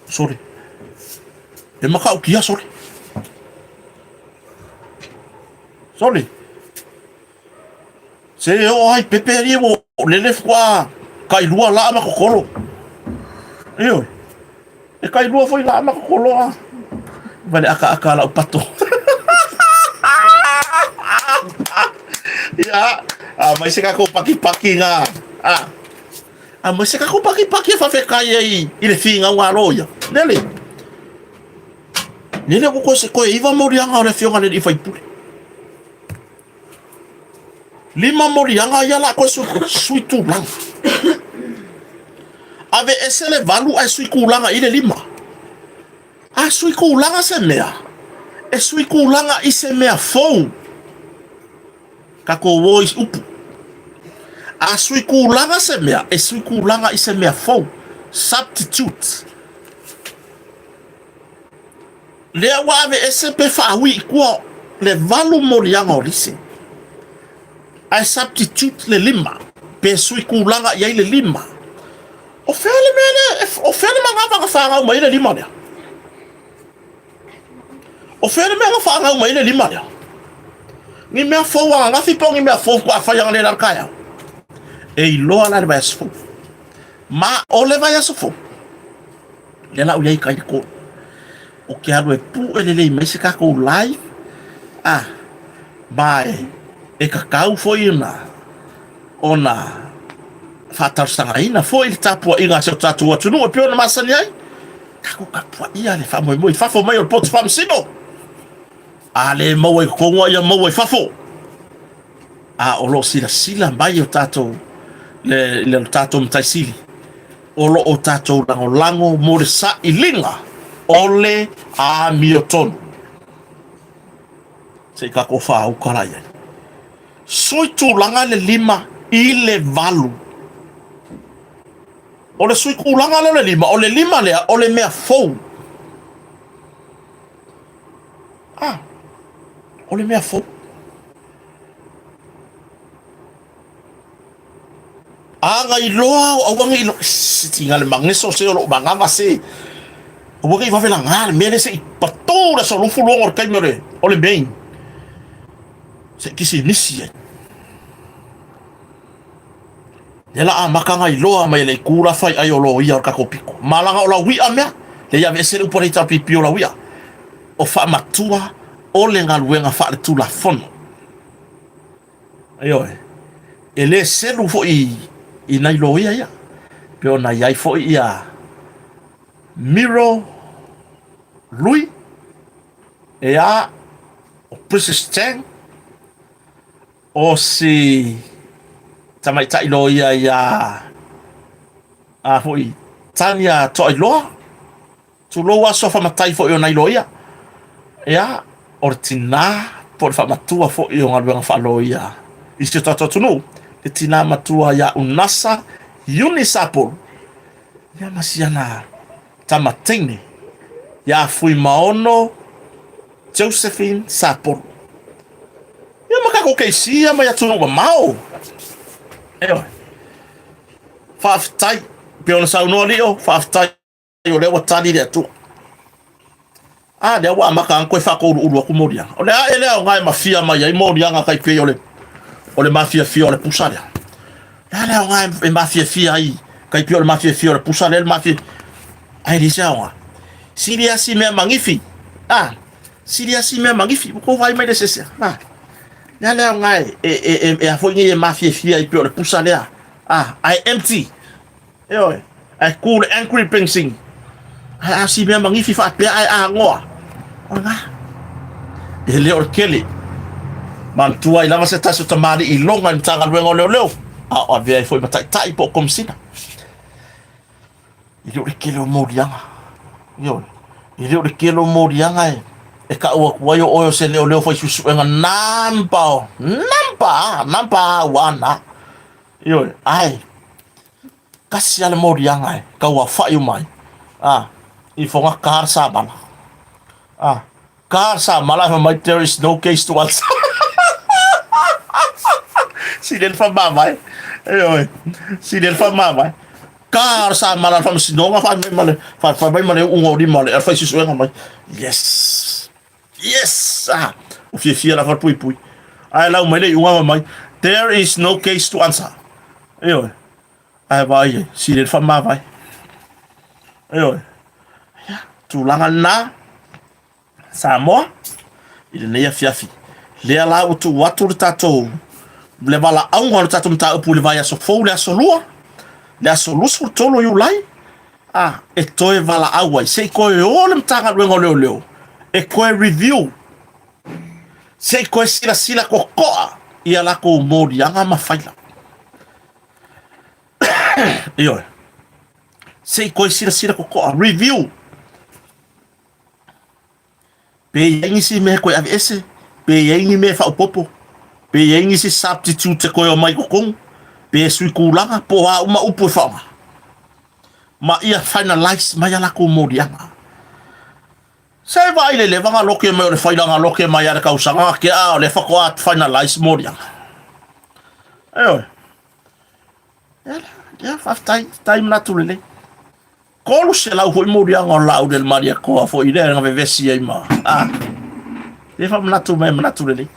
sorry e maka o kia sorry se o ai peperi mo le fwa kai lua la ma kokolo iyo e kai lua foi la ma kokolo vale aka la pato ya mas se ka ko paki nga mas se ka ko paki fa fe kai ai ile finga wa roya nele ko se ko iva morianga ora fionga le fai pule lima morianga ya la ko suitu lang ave ese le valu ai sui kulanga ile lima sui kulanga se mea sui kulanga I se mea fou kako voice upu sui kulanga se mea sui kulanga I se mea fou substitute le wave ese pe fa wi kwa le valu morianga orisi ai substitute le lima pe sui kulanga ya ile lima o fele manga fa nga uma ile lima ya o fele manga fa nga uma ile lima ya ni me fo wa nga fi pongi me fo kwa fa yang le la kaya e lo ala ba sfo ma o le va ya sfo le la u yai kai ko o ke aro e pu ele le me se ka ko live bai e ka kau foi ona fatar sanga ina foi il tapo inga se tatu atu no pio na masani ai kako ka po ia le fa mo fa fo mai o pot fam sino ale mo e ko ya mo e fa fo o lo sila mai o tato le tato mtaisili o tato lango mo le sa ilinga ole mioton se ka ko fa o kala ia soi tu langa le lima I le valu o le sui kulanga le lima o le lima le o le mea fou o le mea fou anga I loa o wanga I lo tinga le mangeso se o lo mangava se o wanga I va vela ngal mele se I patora so lo fulong o kai mere o le main se kisi nisi Ela a makanga I loa mai le kura fai ai o lo ia o kakopiko. Malanga o la wia mea, le ia vese le upore ta pipi o la wia. O wha matua o le ngaluenga wha le tu la fono. Ayo e le selu fo I nai lo ia ia. Pe o nai ai fo ia Miro Lui e a o Princess Chang o si tamai tai lo ia a foi Tania toi lo tu lo wa so fa matai fo io nai lo ia ia ortina por fa matua fo io ngal fa lo ia I se tato tu no le tina matua ia unasa unisapo ia masiana tamatini ia fui maono Josephine Sapporo ia makako keisia ma ia tu no mau ewa faftai pe ona sa no leo faftai o le watani le tu le wa maka ko fa ko uru ku moria o le ele o ngai mafia mai ai moria nga kai pe o le mafia fio le pusale le o ngai mafia fia ai kai pe o le mafia fio le pusale le mafia ai disa Siria si me mangifi Siria si me mangifi ko vai mai de sese le o ngai e a foi ngi mafia fia ai pe o le pusale I empty I cool angry pensing si me mangifi fa pe ai ngoa ona ele o kele man tua I lava se taso tamari I longa I tanga luengo leo a vea foi matai tai po komsina I o kele o morianga I o kele o morianga e ka o kuai o se leo foi susuenga nampa wana ai kasi ale morianga ka wa fai mai I fonga kar sa bala car sa malah mai there is no case to answer si del fa mamai si del fa mamai car sa malah fa sinonga fa mai male ungo di male fa si suenga mai yes o fia la fa pui ai la mai le unga mai there is no case to answer ai vai si del fa mamai tu langa na Samoa ile ne fiafi le ala o tu watu tato le bala au ngalo tato mta upu le vai aso fou le aso lua le aso lusu tolo yu lai e toe vala au sei ko e ole mtanga luengo leo e ko review sei ko sila kokoa ia la ko modi anga mafaila sei ko sila kokoa review pe yangi si me ko ave pe yangi me fa popo pe yangi si substitute ko yo mai ko pe sui kulanga po uma upu fa ma ia finalize ma ya la ko modianga sai vai le vanga loke me le failanga loke ma ya ka usanga ke le fa ko finalize modianga ya fa time naturally Kolo se lau hoi mori anga lau del maria koa fo ide nga vevesi ai ma. E fa mnatu lele.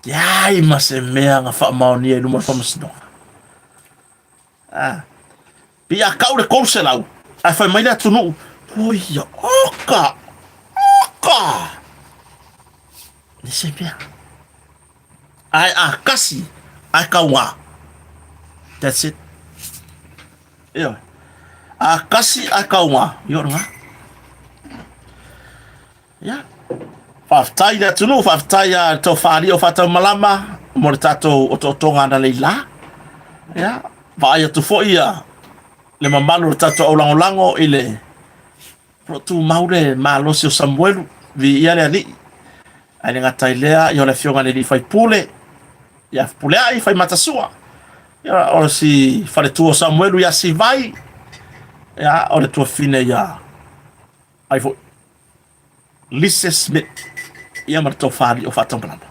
Yai ma se mea nga fa maoni e luma fa masino. Pia kau le kolo se lau. Ai fai mai le atunu. Oia, oka. Ni se mea. Ai kasi. Ai kaunga. That's it. Kasi akaunga yornga faftai da tunu faftai to fali o fata malama mortato o tonga na leila vai tu foia le mamalo tato o lango ile pro tu maure malo se Samuel vi ia le ali ai nga tailea yo le fionga le fai pule ai fai matasua o si fale tuo Samuelu ya si vai o le tua fine ya ai fo Lise Smith ia marto fali o faton plano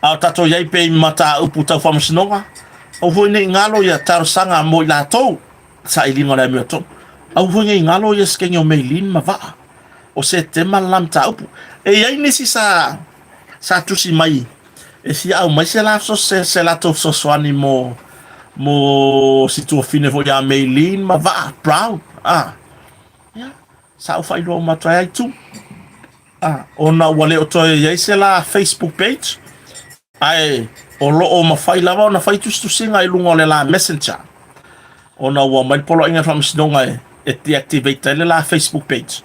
au tato yai pe mata upu tau famasinoga au fo ne ngalo ya tarosanga mo la to sa ilinga la me to au fo ne ngalo ya skenyo meilin ma va o se tema lam ta upu e yai nisi sa tusi mai e si au mai se la so se la to so swani mo si tu fine vo ya Maylin ma va proud ya sa fai lo ma trai tu ona wale o to ye se la Facebook page ai o lo o ma fai lava ona fai tu singa i lunga le la messenger ona wa mai polo inga from snonga e deactivate le la Facebook page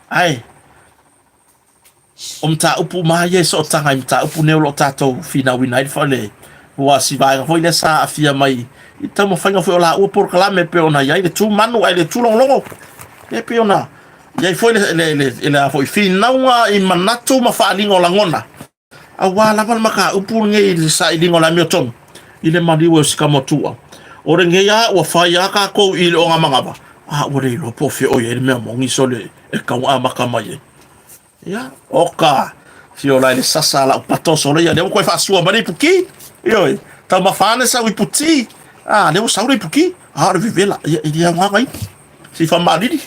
ai ta upu ma ye so tanga ta upu ne lo tato fina winai fale wa si vai foi le sa afia mai i tamo fanga foi la o por kala me pe ona ia le tu manu ai le tu longo e pe ona ia foi le foi fina wa i manatu ma fa lingo la ngona a wa la maka upu nge le sa i lingo la mioton i le mali wo ska motua o re nge ya wa fa ya ka ko i lo nga manga ba o re lo po fe o ye me mo ngi so le e ka wa maka mai ya oka fio la le sasa la patoso le ya le ko fa sua mari puki yo ta ma fa ne sa wi puti le sa wi puki re vivela ya nga ngai si fa mali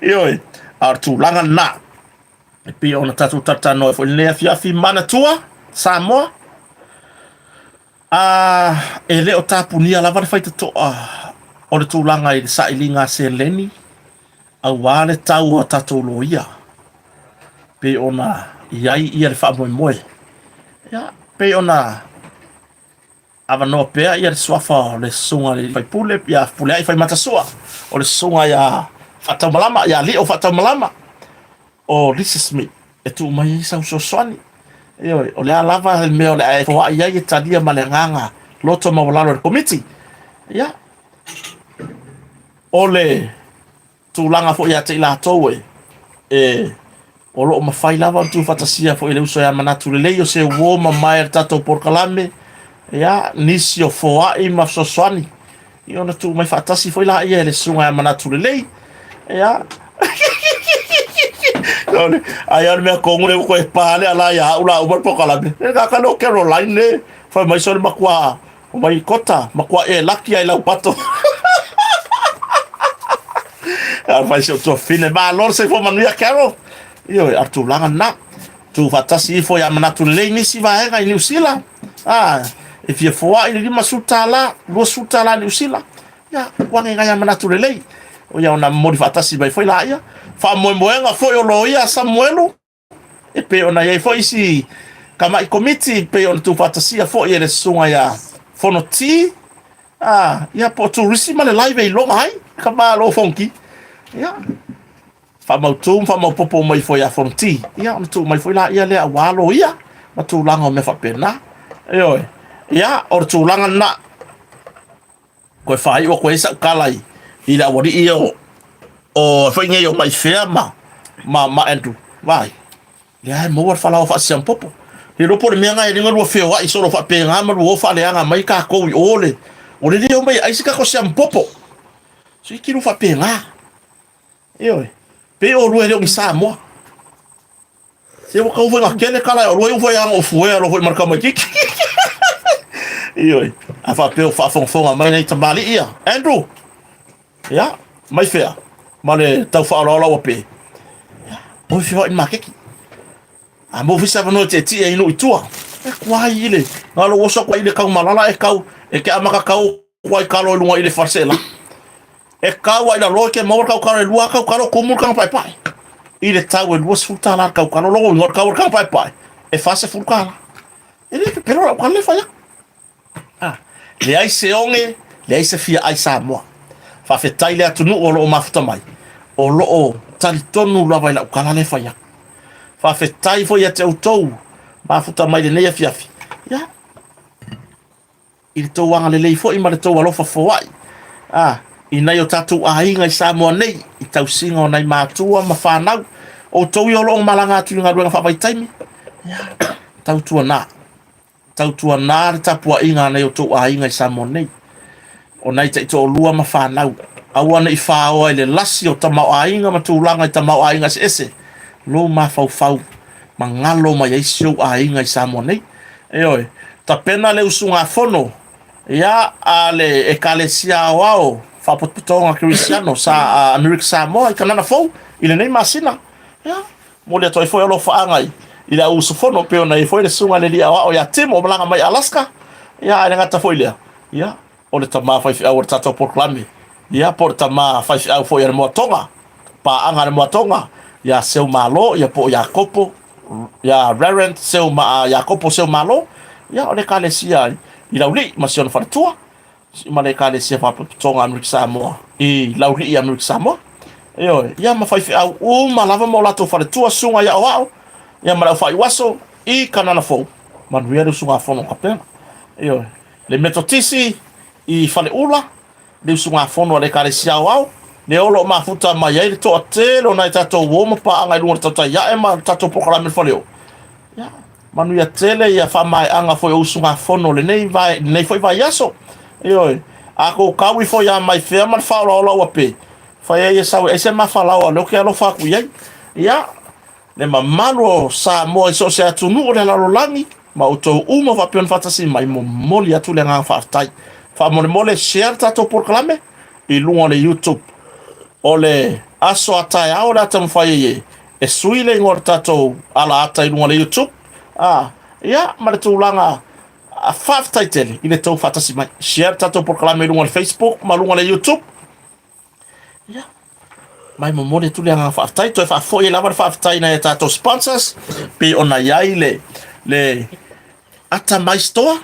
yo tu langa na e pe ona tatu tata no fo le fi mana tua Samoa e le o tapunia la va fa to o le tu langa i sa ilinga se leni a wale tau o tatou loia pe ona iai ia le wha moe ya pe ona ava no pea ia le swafa le sunga le fai pule ia pule ai fai matasua o le sunga ia fatau malama ia li o fatau malama o this is me e tu mai sa so swani o le alava le meo le ai fo ia ia tadia malenganga loto mawalalo le committee ya ole tulanga fo ia te la towe o lo ma fai lava tu fatasia fo ile uso ya manatu le yo se wo ma mai tato por kalame ya nisi o fo ai ma so swani io na tu mai fatasi fo ila ia le sunga ya manatu le ya ole ai me ko ngure ko espale ala ya ula o por kalame ka ka no Caroline le fo mai so makwa o mai kota makwa laki ai la pato fai se to fine ba lor se fo manuia Carol io tu langa na tu fatasi fo ya manatu le ni si va era New Zealand e fia fo ai ni masutala lo sutala New Zealand ya wange ga ya manatu le o ya una modi fatasi ba fo la ia fa moenga fo yo lo ia Samuelo e pe ona ia fo isi kama i committee pe on tu fatasi fo ia le sunga ya fo no ti ya po tu risi male live e lo mai kama lo fonki ya fa mau popo mai foi a fonti ya tu mai foi la ia le awalo ia ma tu langa me fa pena ya or tu langa na ko fai o ko esa kalai ila wori io o foi nge yo mai ferma ma entu vai ya mo war fala o fa siam popo e ro por menga e ngalo fe wa iso ro fa penga ma ro fa le anga mai ka ko ole o le dio mai ai sika ko siam popo so ki ro fa penga pe o rue le Samoa se o kau vai akele kala o rue vai ang o fuera o marka mai kiki a fa pe o fa fonfonga mai nei tamali ia Andrew ya mai fea male tau fa ala o pe o fi vai makeki a mo fi sa no te ti e no itua e kwa ile ngalo o so kwa ile kau malala e kau e ke amaka kau kwa kalo lunga ile farsela e kawa ila loke mo ka ka lua ka ka ko mur ka pai pai ile tawe lua sulta la ka ka lo ngor ka pai pai e fase fulka ele pero ka le faya le ai se onge le ai se fia ai Samoa fa fe taile atu no o mafuta mai o lo o tali tonu la vai la ka le faya fa fe tai fo ya te utou mafuta mai le ne fia ya il to wanga le fo i ma le to lo fa fo ai ina yo tatu ainga I Samoa nei I tau singa o nei mātua ma whanau o tau I o long malanga atu ngā ruenga whawai taimi tau tua nā re tapua inga nei o tau ainga I Samoa nei o nei te ito o lua ma whanau aua nei whao ai le lasi o tamau ainga ma tūlanga I tamau ainga se ese lo ma fau ma ngalo ma yaisi o ainga I Samoa nei ta pena le usunga fono ya ale e kalesia wao fa potpotonga Cristiano sa America Samoa I kanana fo ile nei masina ya mo le toi fo lo fa ngai ila usufono pe ona foi le sunga le lia o ya temo blanga mai Alaska ya le ngata foi le ya o le tama fai au tato proclame ya por tama fai au foi mo tonga pa anga mo tonga ya seu malo ya po Jacopo ya Reverend seu ma Jacopo seu malo ya o le kalesia ila uli masion fartua ma le kalesia fa tonga Amerika Samoa i lauri Amerika Samoa yo ya ma fai au malava mo lato fartua sunga ya o ya mara fai waso I kanana fo manuia sunga fono kapena yo le metotisi I fale ula le sunga fono le kalesia wao le olo mafuta mai ai to atelo na tato woma pa anga lunga tata ya e ma tato proclame faleo ya manuia tele ya fa mai anga foi usunga fono le nei foi vai yaso yo ako kawi foi ya mai fe man fa lo wa pe fa ya sa ese ma fa la lo ke lo fa ku ya le mamalo sa mo so se atunu le la langi ma uto uma fa pion fatasi mai mo moli atu le nga fa tai fa mo mole share tato proclame I lunga le YouTube ole aso atai aora ata mfaye e suile ngor tato ala ata I lunga le YouTube ya ma tu langa a five title ile tau fatasi mai share tato proclame lunga le Facebook ma lunga le YouTube ya mai mo mole tu le nga fa tai to fa foi la fa tai na tato sponsors pe ona yai le ata mai store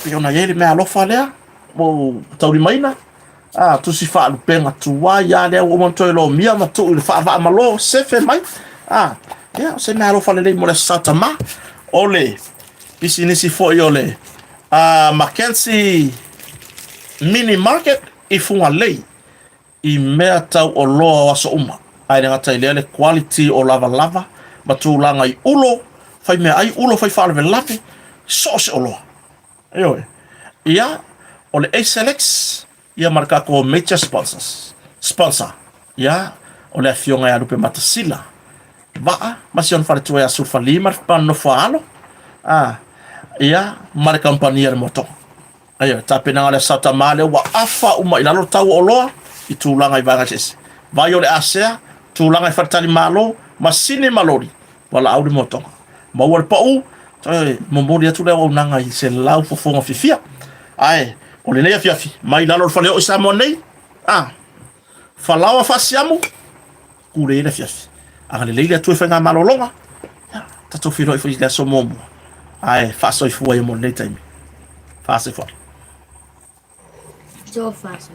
pe ona yai me alofa lea mo tauri maina tu si fa lu penga tu wa ya le o monto lo mia ma tu fa ma lo se fe mai ya se na ro fa le mo le satama ole pisini si fo ole Mackenzie mini market I funga lei I mea tau o loa waso uma ai ngata ile quality o lava ma tu langa I ulo fai me ai ulo fai fa le lapi so se o loa ya ole SLX ia marka ko major sponsor ya ole afionga ya lupe matasila va masion fare tu ya sulfa lima pa no falo ya marka compagnia de moto ayo tapena ole sata male wa afa uma ila lo tau oloa I tulanga I vanga ses vai ole asea tulanga I fatali malo masine malori wala au de moto ma wal pau mo mori atu le o nanga I se lau fo fonga fifia ai ole nei afiafi mai lalo fale o sa monei falawa fasiamu kure ile afiafi aga le leile atu fenga malolonga tato filo I le so momo ai fa so fu ai monei time fa se fa so fa so